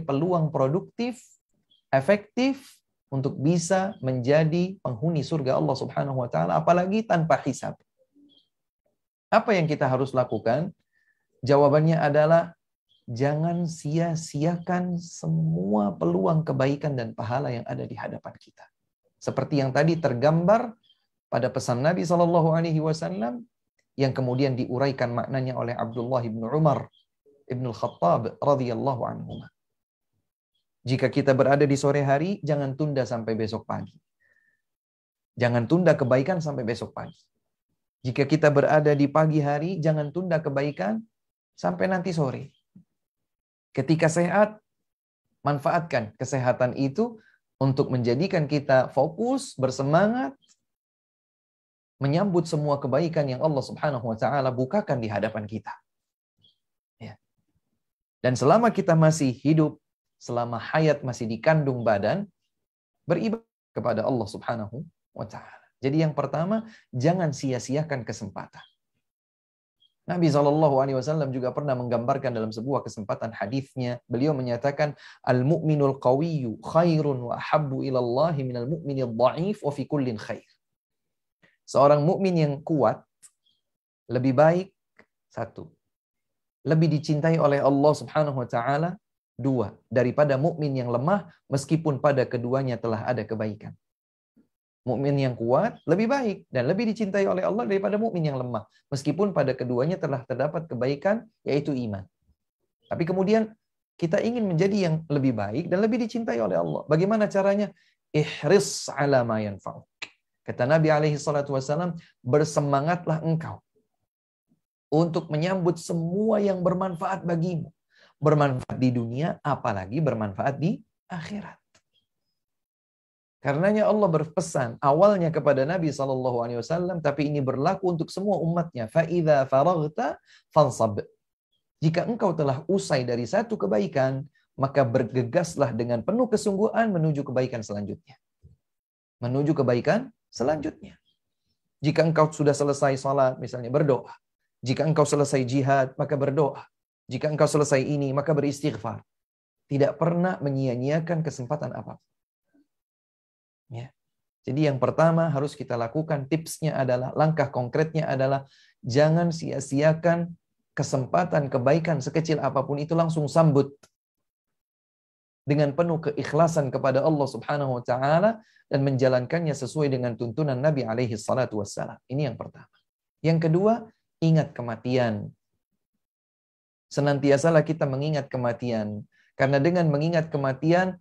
peluang produktif, efektif, untuk bisa menjadi penghuni surga Allah Subhanahu wa taala, apalagi tanpa hisab. Apa yang kita harus lakukan? Jawabannya adalah jangan sia-siakan semua peluang kebaikan dan pahala yang ada di hadapan kita. Seperti yang tadi tergambar pada pesan Nabi SAW yang kemudian diuraikan maknanya oleh Abdullah bin Umar ibn al-Khattab radhiyallahu anhu. Jika kita berada di sore hari, jangan tunda sampai besok pagi. Jangan tunda kebaikan sampai besok pagi. Jika kita berada di pagi hari, jangan tunda kebaikan sampai nanti sore. Ketika sehat, manfaatkan kesehatan itu untuk menjadikan kita fokus, bersemangat, menyambut semua kebaikan yang Allah Subhanahu wa taala bukakan di hadapan kita. Ya. Dan selama kita masih hidup, selama hayat masih dikandung badan, beribadah kepada Allah Subhanahu wa taala. Jadi yang pertama, jangan sia-siakan kesempatan. Nabi SAW juga pernah menggambarkan dalam sebuah kesempatan hadisnya, beliau menyatakan, al-mu'minul qawiyyu khairun wa ahabbu ilallahi minal mu'minil dha'if wa fi kullin khair. Seorang mukmin yang kuat lebih baik, satu, lebih dicintai oleh Allah Subhanahu wa taala, dua, daripada mukmin yang lemah meskipun pada keduanya telah ada kebaikan. Mukmin yang kuat lebih baik dan lebih dicintai oleh Allah daripada mukmin yang lemah meskipun pada keduanya telah terdapat kebaikan, yaitu iman. Tapi kemudian kita ingin menjadi yang lebih baik dan lebih dicintai oleh Allah. Bagaimana caranya? Ihris ala ma yanfa'uk. Kata Nabi SAW, bersemangatlah engkau untuk menyambut semua yang bermanfaat bagimu. Bermanfaat di dunia, apalagi bermanfaat di akhirat. Karenanya Allah berpesan awalnya kepada Nabi SAW, tapi ini berlaku untuk semua umatnya. فَإِذَا فَرَغْتَ فَانْصَبْ. Jika engkau telah usai dari satu kebaikan, maka bergegaslah dengan penuh kesungguhan menuju kebaikan selanjutnya. Menuju kebaikan selanjutnya. Jika engkau sudah selesai salat, misalnya berdoa. Jika engkau selesai jihad, maka berdoa. Jika engkau selesai ini, maka beristighfar. Tidak pernah menyia-nyiakan kesempatan apapun. Ya. Jadi yang pertama harus kita lakukan, tipsnya adalah, langkah konkretnya adalah, jangan sia-siakan kesempatan kebaikan sekecil apapun itu, langsung sambut. Dengan penuh keikhlasan kepada Allah Subhanahu wa taala dan menjalankannya sesuai dengan tuntunan Nabi alaihi salatu wassalam. Ini yang pertama. Yang kedua, ingat kematian. Senantiasalah kita mengingat kematian, karena dengan mengingat kematian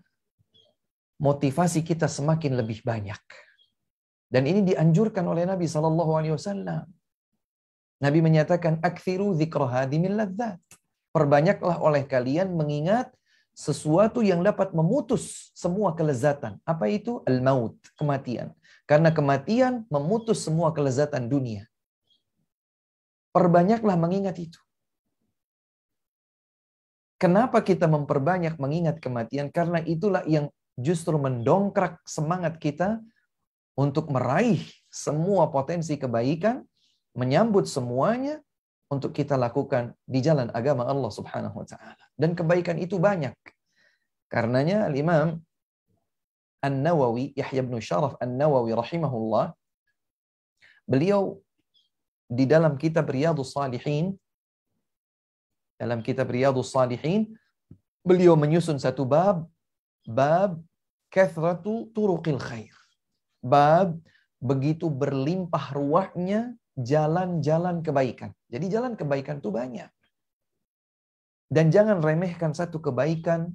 motivasi kita semakin lebih banyak. Dan ini dianjurkan oleh Nabi SAW. Nabi menyatakan, "Aktsiru dzikra hadimil ladzat." Perbanyaklah oleh kalian mengingat sesuatu yang dapat memutus semua kelezatan. Apa itu? Al-maut, kematian. Karena kematian memutus semua kelezatan dunia. Perbanyaklah mengingat itu. Kenapa kita memperbanyak mengingat kematian? Karena itulah yang justru mendongkrak semangat kita untuk meraih semua potensi kebaikan, menyambut semuanya untuk kita lakukan di jalan agama Allah Subhanahu wa taala. Dan kebaikan itu banyak. Karenanya Al-Imam An-Nawawi, Yahya bin Sharaf An-Nawawi rahimahullah, beliau di dalam kitab Riyadhus Shalihin, beliau menyusun satu bab kathratu turuqil khair. Bab begitu berlimpah ruahnya jalan-jalan kebaikan. Jadi jalan kebaikan itu banyak. Dan jangan remehkan satu kebaikan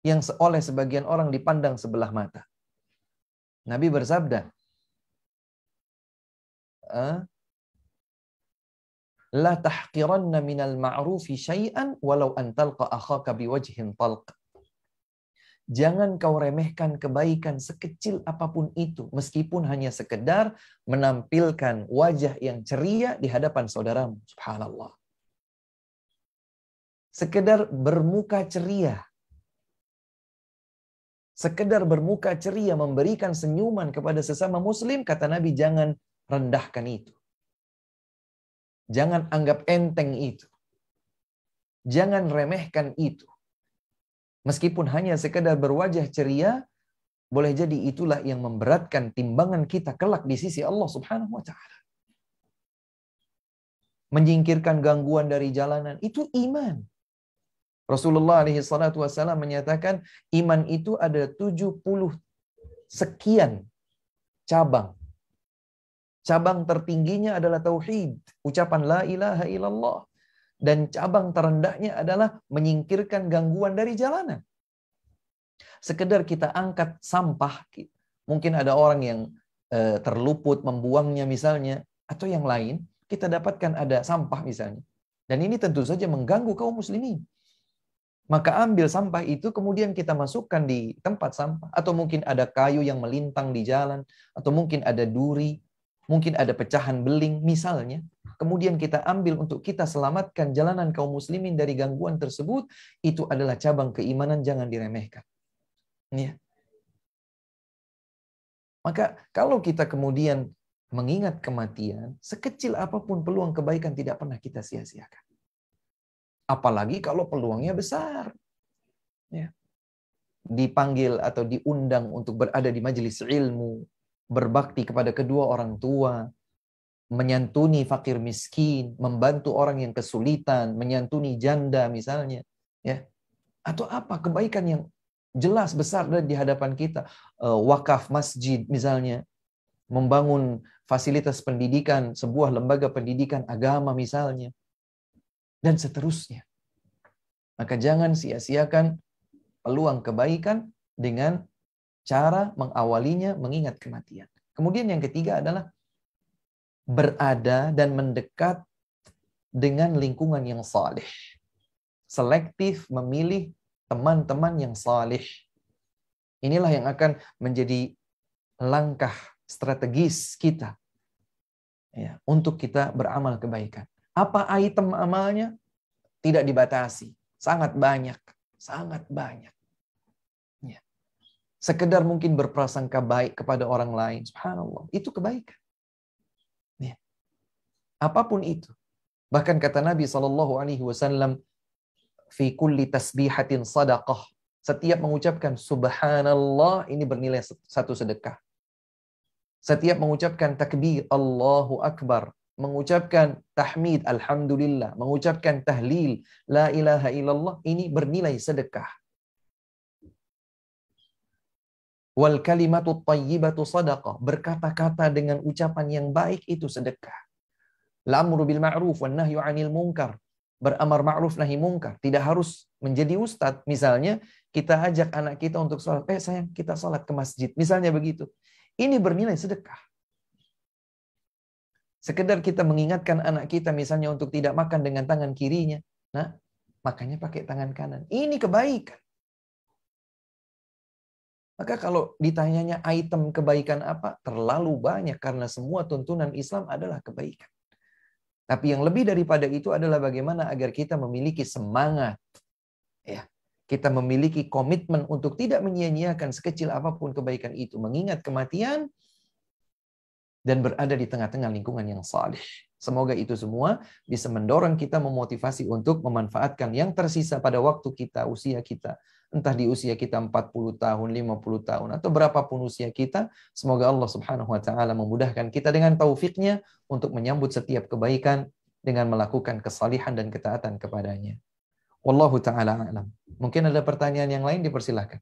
yang oleh sebagian orang dipandang sebelah mata. Nabi bersabda, la tahqiranna minal ma'rufi syai'an walau an talqa akhaka biwajhin talq. Jangan kau remehkan kebaikan sekecil apapun itu, meskipun hanya sekedar menampilkan wajah yang ceria di hadapan saudaramu. Subhanallah. Sekedar bermuka ceria. Sekedar bermuka ceria, memberikan senyuman kepada sesama muslim, kata Nabi, jangan rendahkan itu. Jangan anggap enteng itu. Jangan remehkan itu. Meskipun hanya sekedar berwajah ceria, boleh jadi itulah yang memberatkan timbangan kita kelak di sisi Allah Subhanahu wa taala. menyingkirkan gangguan dari jalanan, itu iman. Rasulullah SAW menyatakan iman itu ada 70 sekian cabang. Cabang tertingginya adalah tauhid, ucapan la ilaha illallah. Dan cabang terendahnya adalah menyingkirkan gangguan dari jalanan. Sekedar kita angkat sampah, mungkin ada orang yang terluput membuangnya misalnya, atau yang lain, kita dapatkan ada sampah misalnya. Dan ini tentu saja mengganggu kaum muslimin. Maka ambil sampah itu kemudian kita masukkan di tempat sampah. Atau mungkin ada kayu yang melintang di jalan. Atau mungkin ada duri. Mungkin ada pecahan beling misalnya. Kemudian kita ambil untuk kita selamatkan jalanan kaum muslimin dari gangguan tersebut. Itu adalah cabang keimanan, jangan diremehkan. Ya. Maka kalau kita kemudian mengingat kematian, sekecil apapun peluang kebaikan tidak pernah kita sia-siakan. Apalagi kalau peluangnya besar. Ya. Dipanggil atau diundang untuk berada di majelis ilmu, berbakti kepada kedua orang tua, menyantuni fakir miskin, membantu orang yang kesulitan, menyantuni janda misalnya. Ya. Atau apa kebaikan yang jelas besar di hadapan kita. Wakaf masjid misalnya, membangun fasilitas pendidikan, sebuah lembaga pendidikan agama misalnya. Dan seterusnya. Maka jangan sia-siakan peluang kebaikan dengan cara mengawalinya mengingat kematian. Kemudian yang ketiga adalah berada dan mendekat dengan lingkungan yang saleh. Selektif memilih teman-teman yang saleh. Inilah yang akan menjadi langkah strategis kita ya, untuk kita beramal kebaikan. Apa item amalnya? Tidak dibatasi. Sangat banyak. Sangat banyak. Ya. Sekedar mungkin berprasangka baik kepada orang lain. Subhanallah. Itu kebaikan. Ya. Apapun itu. Bahkan kata Nabi SAW, fi kulli tasbihatin sadaqah. Setiap mengucapkan subhanallah, ini bernilai satu sedekah. Setiap mengucapkan takbir, Allahu Akbar, mengucapkan tahmid, alhamdulillah, mengucapkan tahlil, la ilaha illallah, ini bernilai sedekah. Wal kalimatu thayyibatu sadaqah, berkata-kata dengan ucapan yang baik itu sedekah. L'amru bil ma'ruf wan nahyu 'anil munkar, beramar ma'ruf nahi munkar. Tidak harus menjadi ustadz. Misalnya kita ajak anak kita untuk sholat, sayang kita sholat ke masjid, misalnya begitu. Ini bernilai sedekah. Sekedar kita mengingatkan anak kita misalnya untuk tidak makan dengan tangan kirinya. Nah, makannya pakai tangan kanan. Ini kebaikan. Maka kalau ditanyanya item kebaikan apa? Terlalu banyak karena semua tuntunan Islam adalah kebaikan. Tapi yang lebih daripada itu adalah bagaimana agar kita memiliki semangat. Ya, kita memiliki komitmen untuk tidak menyia-nyiakan sekecil apapun kebaikan itu. Mengingat kematian dan berada di tengah-tengah lingkungan yang saleh. Semoga itu semua bisa mendorong kita, memotivasi untuk memanfaatkan yang tersisa pada waktu kita, usia kita. Entah di usia kita 40 tahun, 50 tahun, atau berapapun usia kita. Semoga Allah Subhanahu wa Ta'ala memudahkan kita dengan taufiknya untuk menyambut setiap kebaikan dengan melakukan kesalihan dan ketaatan kepadanya. Wallahu ta'ala a'lam. Mungkin ada pertanyaan yang lain, dipersilahkan.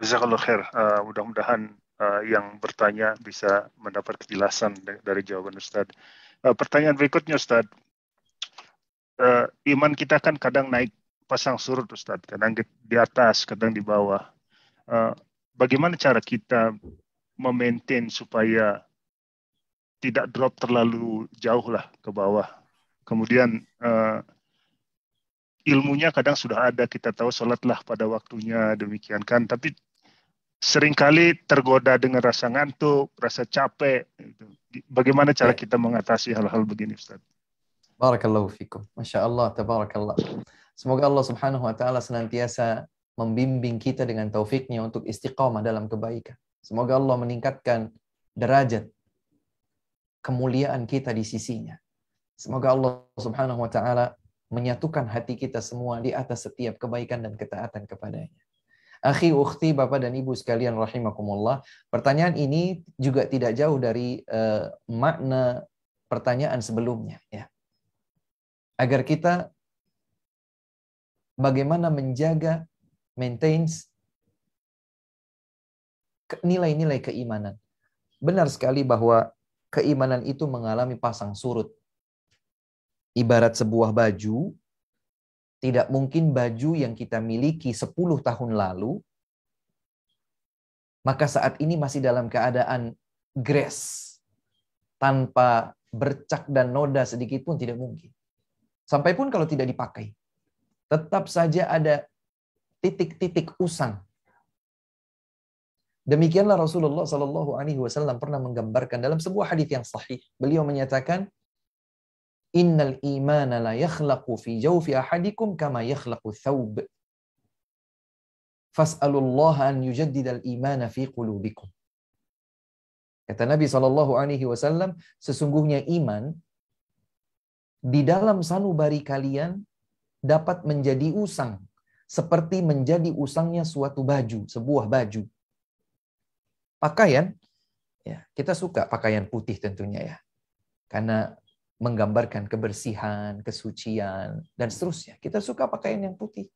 Jazakallah khair. Mudah-mudahan yang bertanya bisa mendapat kejelasan dari jawaban Ustaz. Pertanyaan berikutnya Ustaz. Iman kita kan kadang naik pasang surut Ustaz. Kadang di atas, kadang di bawah. Bagaimana cara kita memaintain supaya tidak drop terlalu jauh lah ke bawah. Kemudian ilmunya kadang sudah ada, kita tahu sholatlah pada waktunya, demikian kan. Tapi seringkali tergoda dengan rasa ngantuk, rasa capek. Bagaimana cara kita mengatasi hal-hal begini, Ustaz? Barakallahu fikum. Masya Allah, tabarakallah. Semoga Allah Subhanahu wa Ta'ala senantiasa membimbing kita dengan taufiknya untuk istiqamah dalam kebaikan. Semoga Allah meningkatkan derajat kemuliaan kita di sisinya. Semoga Allah Subhanahu wa Ta'ala menyatukan hati kita semua di atas setiap kebaikan dan ketaatan kepadanya. Akhi, ukhti, Bapak dan Ibu sekalian rahimakumullah. Pertanyaan ini juga tidak jauh dari makna pertanyaan sebelumnya. Ya. agar kita bagaimana menjaga, maintain nilai-nilai keimanan. Benar sekali bahwa keimanan itu mengalami pasang surut. Ibarat sebuah baju, tidak mungkin baju yang kita miliki 10 tahun lalu, maka saat ini masih dalam keadaan grass, tanpa bercak dan noda sedikit pun tidak mungkin. Sampai pun kalau tidak dipakai, tetap saja ada titik-titik usang. Demikianlah Rasulullah SAW pernah menggambarkan dalam sebuah hadis yang sahih. Beliau menyatakan, Innal imana la yakhlaqu fi jawfi ahadikum kama yakhlaqu thawb. Fas'alullaha an yujaddidal imana fi qulubikum. Kata Nabi SAW, sesungguhnya iman di dalam sanubari kalian dapat menjadi usang, seperti menjadi usangnya suatu baju, sebuah baju. Pakaian, ya, kita suka pakaian putih tentunya ya, karena menggambarkan kebersihan, kesucian, dan seterusnya. Kita suka pakaian yang putih.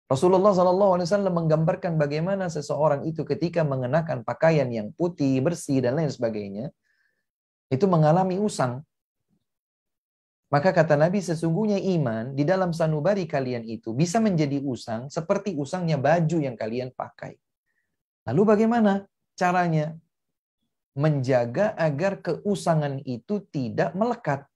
Rasulullah SAW menggambarkan bagaimana seseorang itu ketika mengenakan pakaian yang putih, bersih, dan lain sebagainya, itu mengalami usang. Maka kata Nabi, sesungguhnya iman di dalam sanubari kalian itu bisa menjadi usang seperti usangnya baju yang kalian pakai. Lalu bagaimana caranya? Menjaga agar keusangan itu tidak melekat.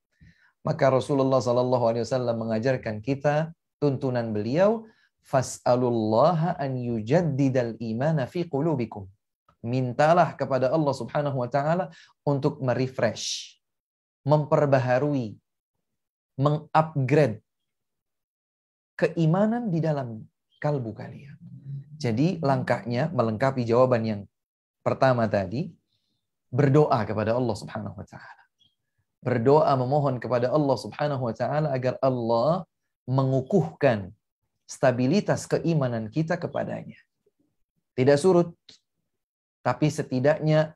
Maka Rasulullah SAW mengajarkan kita tuntunan beliau, fas'alullaha an yujaddidal imana fi qulubikum. Mintalah kepada Allah Subhanahu wa taala untuk merefresh, memperbaharui, mengupgrade keimanan di dalam kalbu kalian. Jadi langkahnya melengkapi jawaban yang pertama tadi, berdoa kepada Allah Subhanahu wa taala. Berdoa memohon kepada Allah Subhanahu wa taala agar Allah mengukuhkan stabilitas keimanan kita kepadanya. Tidak surut, tapi setidaknya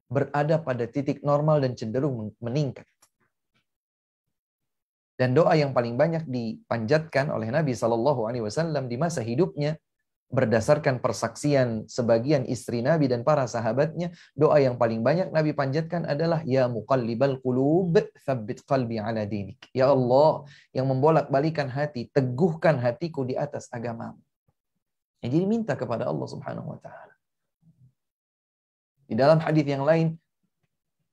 berada pada titik normal dan cenderung meningkat. Dan doa yang paling banyak dipanjatkan oleh Nabi SAW di masa hidupnya, berdasarkan persaksian sebagian istri Nabi dan para sahabatnya, doa yang paling banyak Nabi panjatkan adalah Ya muqallibal qulub, tsabbit qalbi ala dinik. Ya Allah, yang membolak-balikan hati, teguhkan hatiku di atas agamamu. Jadi minta kepada Allah Subhanahu wa taala. Di dalam hadis yang lain,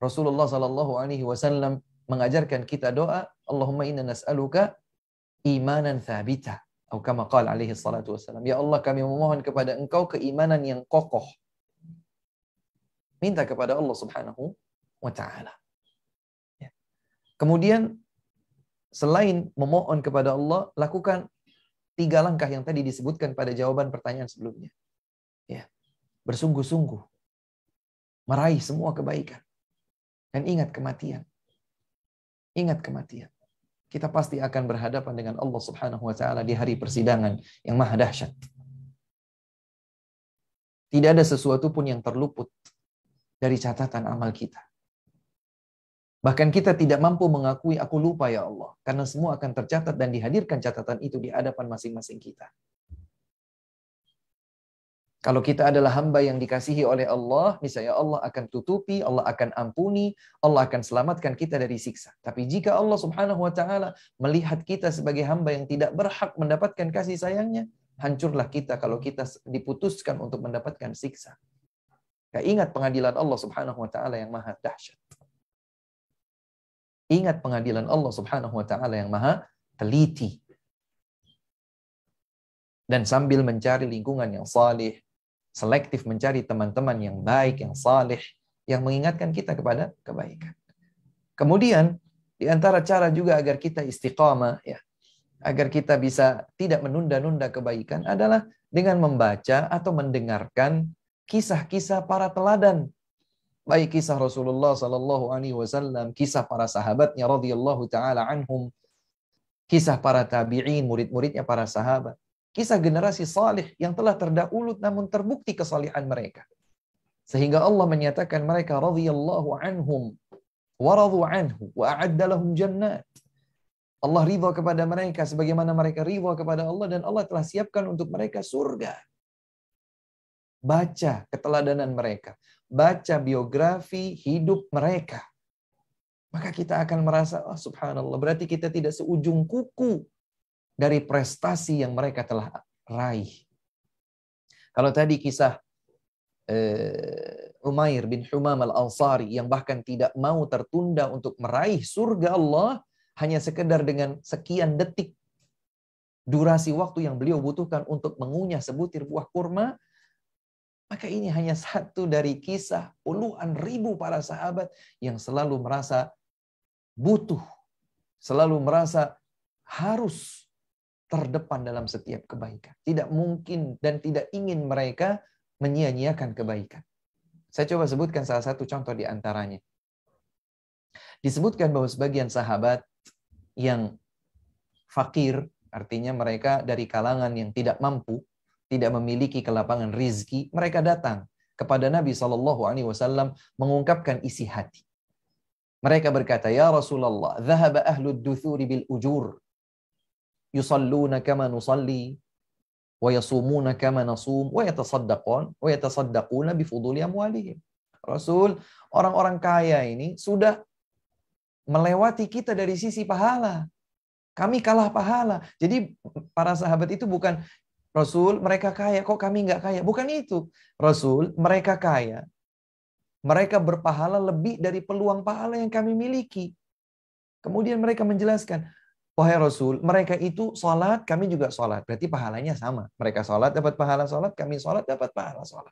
Rasulullah SAW mengajarkan kita doa, Allahumma inna nas'aluka imanan thabita. Atau kama qala alaihi salatu wassalam. Ya Allah, kami memohon kepada Engkau keimanan yang kokoh. Minta kepada Allah Subhanahu wa taala. Ya. Kemudian selain memohon kepada Allah, lakukan 3 langkah yang tadi disebutkan pada jawaban pertanyaan sebelumnya. Ya. Bersungguh-sungguh meraih semua kebaikan. Dan ingat kematian. Ingat kematian. Kita pasti akan berhadapan dengan Allah Subhanahu wa taala di hari persidangan yang maha dahsyat. Tidak ada sesuatu pun yang terluput dari catatan amal kita. Bahkan kita tidak mampu mengakui aku lupa ya Allah, karena semua akan tercatat dan dihadirkan catatan itu di hadapan masing-masing kita. Kalau kita adalah hamba yang dikasihi oleh Allah, misalnya Allah akan tutupi, Allah akan ampuni, Allah akan selamatkan kita dari siksa. Tapi jika Allah Subhanahu wa taala melihat kita sebagai hamba yang tidak berhak mendapatkan kasih sayangnya, hancurlah kita kalau kita diputuskan untuk mendapatkan siksa. Ya, ingat pengadilan Allah Subhanahu wa taala yang maha dahsyat. Ingat pengadilan Allah Subhanahu wa taala yang maha teliti. Dan sambil mencari lingkungan yang salih, selektif mencari teman-teman yang baik, yang saleh, yang mengingatkan kita kepada kebaikan. Kemudian, di antara cara juga agar kita istiqamah, ya, agar kita bisa tidak menunda-nunda kebaikan adalah dengan membaca atau mendengarkan kisah-kisah para teladan. Baik kisah Rasulullah SAW, kisah para sahabatnya radhiyallahu taala anhum, kisah para tabi'in, murid-muridnya para sahabat. Kisah generasi salih yang telah terdahulu namun terbukti kesalihan mereka. Sehingga Allah menyatakan mereka radhiyallahu anhum wa radu anhu wa a'adda lahum jannat Allah ridha kepada mereka sebagaimana mereka ridha kepada Allah, dan Allah telah siapkan untuk mereka surga. Baca keteladanan mereka, baca biografi hidup mereka. Maka kita akan merasa, oh subhanallah, berarti kita tidak seujung kuku dari prestasi yang mereka telah raih. Kalau tadi kisah Umair bin Humam al-Ansari yang bahkan tidak mau tertunda untuk meraih surga Allah, hanya sekedar dengan sekian detik durasi waktu yang beliau butuhkan untuk mengunyah sebutir buah kurma, maka ini hanya satu dari kisah puluhan ribu para sahabat yang selalu merasa butuh, selalu merasa harus terdepan dalam setiap kebaikan. Tidak mungkin dan tidak ingin mereka menyia-nyiakan kebaikan. Saya coba sebutkan salah satu contoh di antaranya. Disebutkan bahwa sebagian sahabat yang fakir, artinya mereka dari kalangan yang tidak mampu, tidak memiliki kelapangan rizki, mereka datang kepada Nabi SAW mengungkapkan isi hati. Mereka berkata, ya Rasulullah, dhahaba ahlud duthuri bil ujur, yusalluna kama nusalli, wa yasumuna kama nasum, wa yatasaddaquna bifuduli amwalihim. Rasul, orang-orang kaya ini sudah melewati kita dari sisi pahala. Kami kalah pahala. Jadi para sahabat itu bukan, Rasul, mereka kaya, kok kami nggak kaya? Bukan itu. Rasul, mereka kaya. Mereka berpahala lebih dari peluang pahala yang kami miliki. Kemudian mereka menjelaskan, wahai Rasul, mereka itu sholat, kami juga sholat. Berarti pahalanya sama. Mereka sholat, dapat pahala sholat, kami sholat, dapat pahala sholat.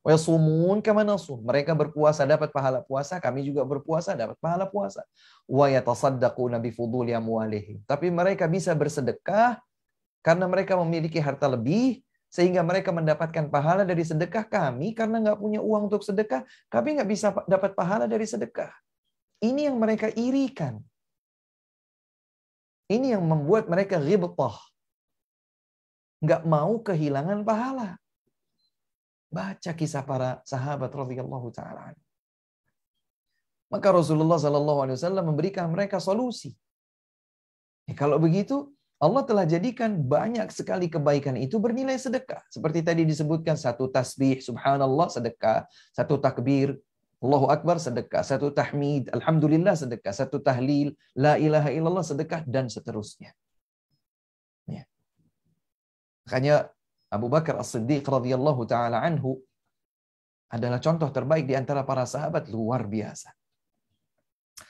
Wa yasumun kama nasum. Mereka berpuasa, dapat pahala puasa, kami juga berpuasa, dapat pahala puasa. Wa yatasaddaquna bifuduli amwalihim. Tapi mereka bisa bersedekah karena mereka memiliki harta lebih, sehingga mereka mendapatkan pahala dari sedekah. Kami karena nggak punya uang untuk sedekah, kami nggak bisa dapat pahala dari sedekah. Ini yang mereka irikan. Ini yang membuat mereka ghibtah. Nggak mau kehilangan pahala. Baca kisah para sahabat radhiyallahu ta'ala. Maka Rasulullah SAW memberikan mereka solusi. Kalau begitu, Allah telah jadikan banyak sekali kebaikan itu bernilai sedekah. Seperti tadi disebutkan, satu tasbih, subhanallah, sedekah. Satu takbir, Allahu Akbar, sedekah. Satu tahmid, alhamdulillah, sedekah. Satu tahlil, la ilaha illallah, sedekah, dan seterusnya. Ya. Makanya Abu Bakar As-Siddiq radhiyallahu ta'ala anhu adalah contoh terbaik di antara para sahabat, luar biasa.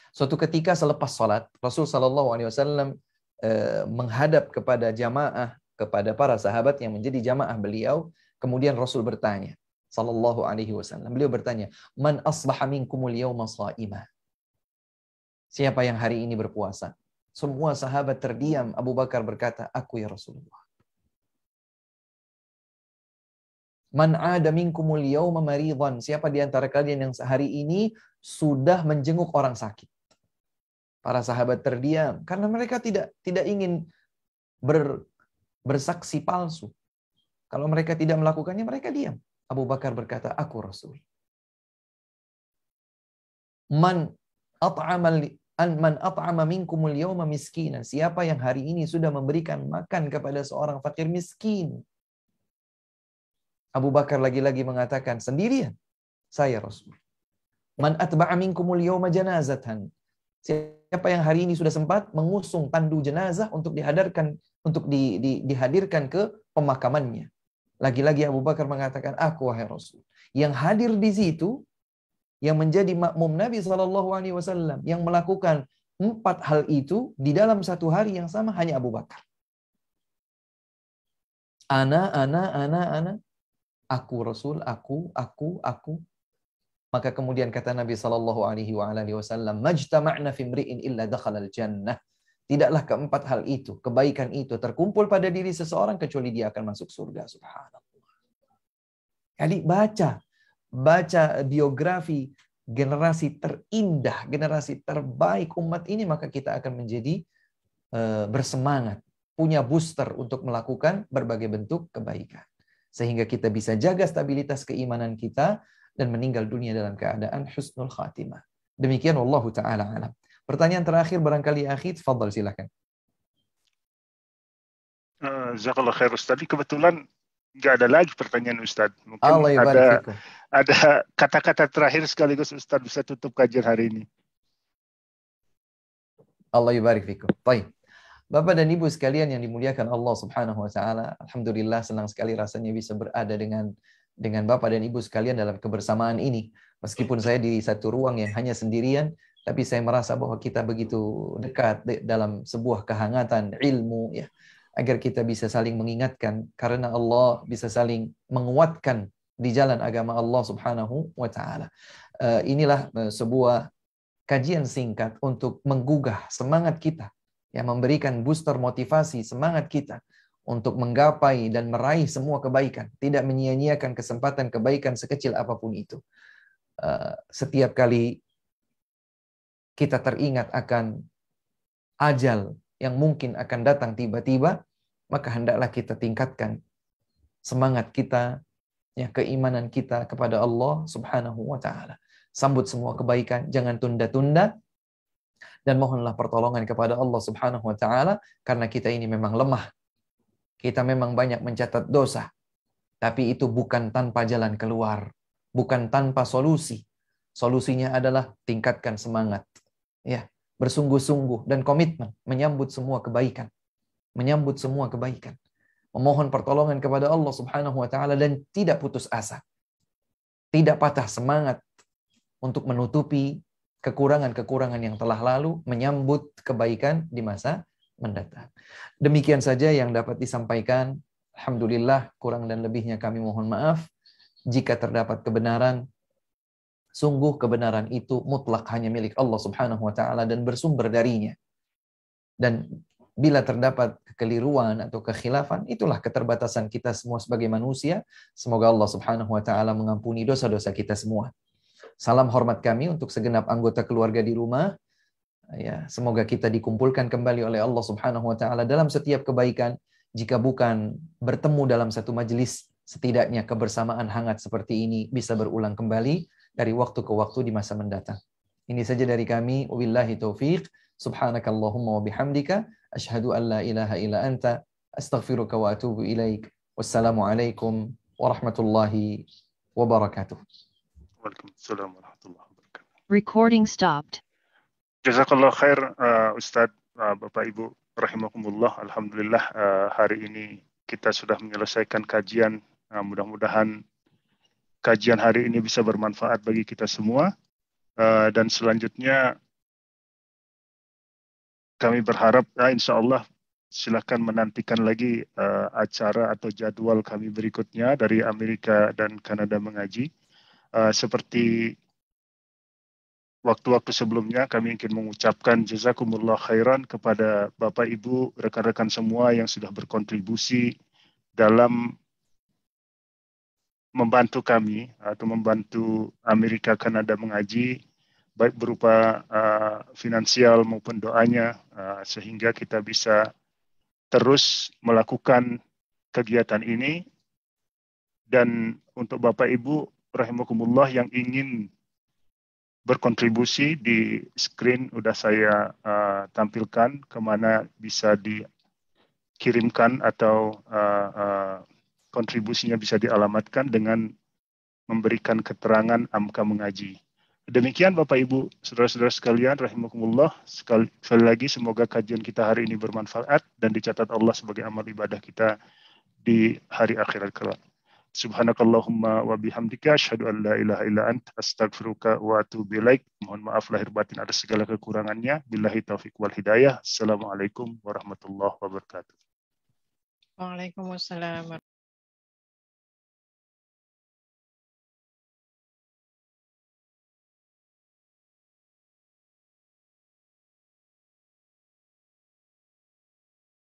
Suatu ketika selepas salat, Rasul SAW menghadap kepada jamaah, kepada para sahabat yang menjadi jamaah beliau. Kemudian Rasul bertanya, sallallahu alaihi wasallam, beliau bertanya, man asbaha minkumul yawma sha'ima? Siapa yang hari ini berpuasa? Semua sahabat terdiam. Abu Bakar berkata, aku ya Rasulullah. Man ada minkumul yawma maridhan? Siapa di antara kalian yang sehari ini sudah menjenguk orang sakit? Para sahabat terdiam karena mereka tidak ingin bersaksi palsu. Kalau mereka tidak melakukannya, mereka diam. Abu Bakar berkata, aku Rasul. Man at'ama minkumul yawma miskinan? Siapa yang hari ini sudah memberikan makan kepada seorang fakir miskin? Abu Bakar lagi-lagi mengatakan, sendirian. Saya Rasul. Man atba'a minkumul yawma janazatan? Siapa yang hari ini sudah sempat mengusung tandu jenazah untuk dihadirkan ke pemakamannya? Lagi-lagi Abu Bakar mengatakan, aku wahai Rasul. Yang hadir di situ, yang menjadi makmum Nabi SAW, yang melakukan 4 hal itu di dalam satu hari yang sama, hanya Abu Bakar. Ana. Aku Rasul, aku. Maka kemudian kata Nabi SAW, majtama'na fi imri'in illa dakhalal jannah. Tidaklah keempat hal itu, kebaikan itu terkumpul pada diri seseorang kecuali dia akan masuk surga. Subhanallah. Jadi baca biografi generasi terindah, generasi terbaik umat ini, maka kita akan menjadi bersemangat, punya booster untuk melakukan berbagai bentuk kebaikan. Sehingga kita bisa jaga stabilitas keimanan kita dan meninggal dunia dalam keadaan husnul khatimah. Demikian wallahu ta'ala alam. Pertanyaan terakhir barangkali akhi, tafadhal silakan. Jazakallah khair Ustaz. Kebetulan nggak ada lagi pertanyaan Ustaz. Mungkin Allah yubarik fikum. ada kata-kata terakhir sekaligus Ustaz bisa tutup kajian hari ini. Allah yubarik fikum. Baik. Bapak dan Ibu sekalian yang dimuliakan Allah Subhanahu wa taala, alhamdulillah senang sekali rasanya bisa berada dengan Bapak dan Ibu sekalian dalam kebersamaan ini. Meskipun saya di satu ruang yang hanya sendirian, tapi saya merasa bahwa kita begitu dekat dalam sebuah kehangatan ilmu ya, agar kita bisa saling mengingatkan karena Allah, bisa saling menguatkan di jalan agama Allah Subhanahu wa taala. Inilah sebuah kajian singkat untuk menggugah semangat kita, yang memberikan booster motivasi semangat kita untuk menggapai dan meraih semua kebaikan, tidak menyia-nyiakan kesempatan kebaikan sekecil apapun itu. Setiap kali kita teringat akan ajal yang mungkin akan datang tiba-tiba, maka hendaklah kita tingkatkan semangat kita, ya, keimanan kita kepada Allah Subhanahu wa taala. Sambut semua kebaikan, jangan tunda-tunda, dan mohonlah pertolongan kepada Allah Subhanahu wa taala karena kita ini memang lemah. Kita memang banyak mencatat dosa, tapi itu bukan tanpa jalan keluar, bukan tanpa solusi. Solusinya adalah tingkatkan semangat, ya, bersungguh-sungguh dan komitmen menyambut semua kebaikan, menyambut semua kebaikan, memohon pertolongan kepada Allah Subhanahu wa taala dan tidak putus asa, tidak patah semangat untuk menutupi kekurangan-kekurangan yang telah lalu, menyambut kebaikan di masa mendatang. Demikian saja yang dapat disampaikan. Alhamdulillah, kurang dan lebihnya kami mohon maaf. Jika terdapat kebenaran, sungguh kebenaran itu mutlak hanya milik Allah Subhanahu wa taala dan bersumber darinya. Dan bila terdapat kekeliruan atau kekhilafan, itulah keterbatasan kita semua sebagai manusia. Semoga Allah Subhanahu wa taala mengampuni dosa-dosa kita semua. Salam hormat kami untuk segenap anggota keluarga di rumah. Ya, semoga kita dikumpulkan kembali oleh Allah Subhanahu wa taala dalam setiap kebaikan. Jika bukan bertemu dalam satu majelis, setidaknya kebersamaan hangat seperti ini bisa berulang kembali dari waktu ke waktu di masa mendatang. Ini saja dari kami. Wabillahi taufiq. Subhanakallahumma wa bihamdika asyhadu an la ilaha illa anta astaghfiruka wa atubu ilaik. Wassalamualaikum warahmatullahi wabarakatuh. Waalaikumsalam warahmatullahi wabarakatuh. Recording stopped. Jazakallah khair Ustadz, Bapak Ibu rahimakumullah. Alhamdulillah hari ini kita sudah menyelesaikan kajian. Mudah-mudahan kajian hari ini bisa bermanfaat bagi kita semua. Dan selanjutnya kami berharap insya Allah silakan menantikan lagi acara atau jadwal kami berikutnya dari Amerika dan Kanada mengaji. Seperti waktu-waktu sebelumnya, kami ingin mengucapkan jazakumullah khairan kepada Bapak Ibu, rekan-rekan semua yang sudah berkontribusi dalam membantu kami atau membantu Amerika Kanada mengaji, baik berupa finansial maupun doanya, sehingga kita bisa terus melakukan kegiatan ini. Dan untuk Bapak Ibu rahimakumullah yang ingin berkontribusi, di screen udah saya tampilkan kemana bisa dikirimkan atau kontribusinya bisa dialamatkan dengan memberikan keterangan angka mengaji. Demikian Bapak Ibu, saudara-saudara sekalian rahimakumullah. Sekali lagi semoga kajian kita hari ini bermanfaat dan dicatat Allah sebagai amal ibadah kita di hari akhirat kelak. Subhanakallahumma wa bihamdika asyhadu an la ilaha illa anta astaghfiruka wa atubu ilaik. Mohon maaf lahir batin atas segala kekurangannya. Billahi taufiq wal hidayah. Assalamualaikum warahmatullahi wabarakatuh. Waalaikumsalam.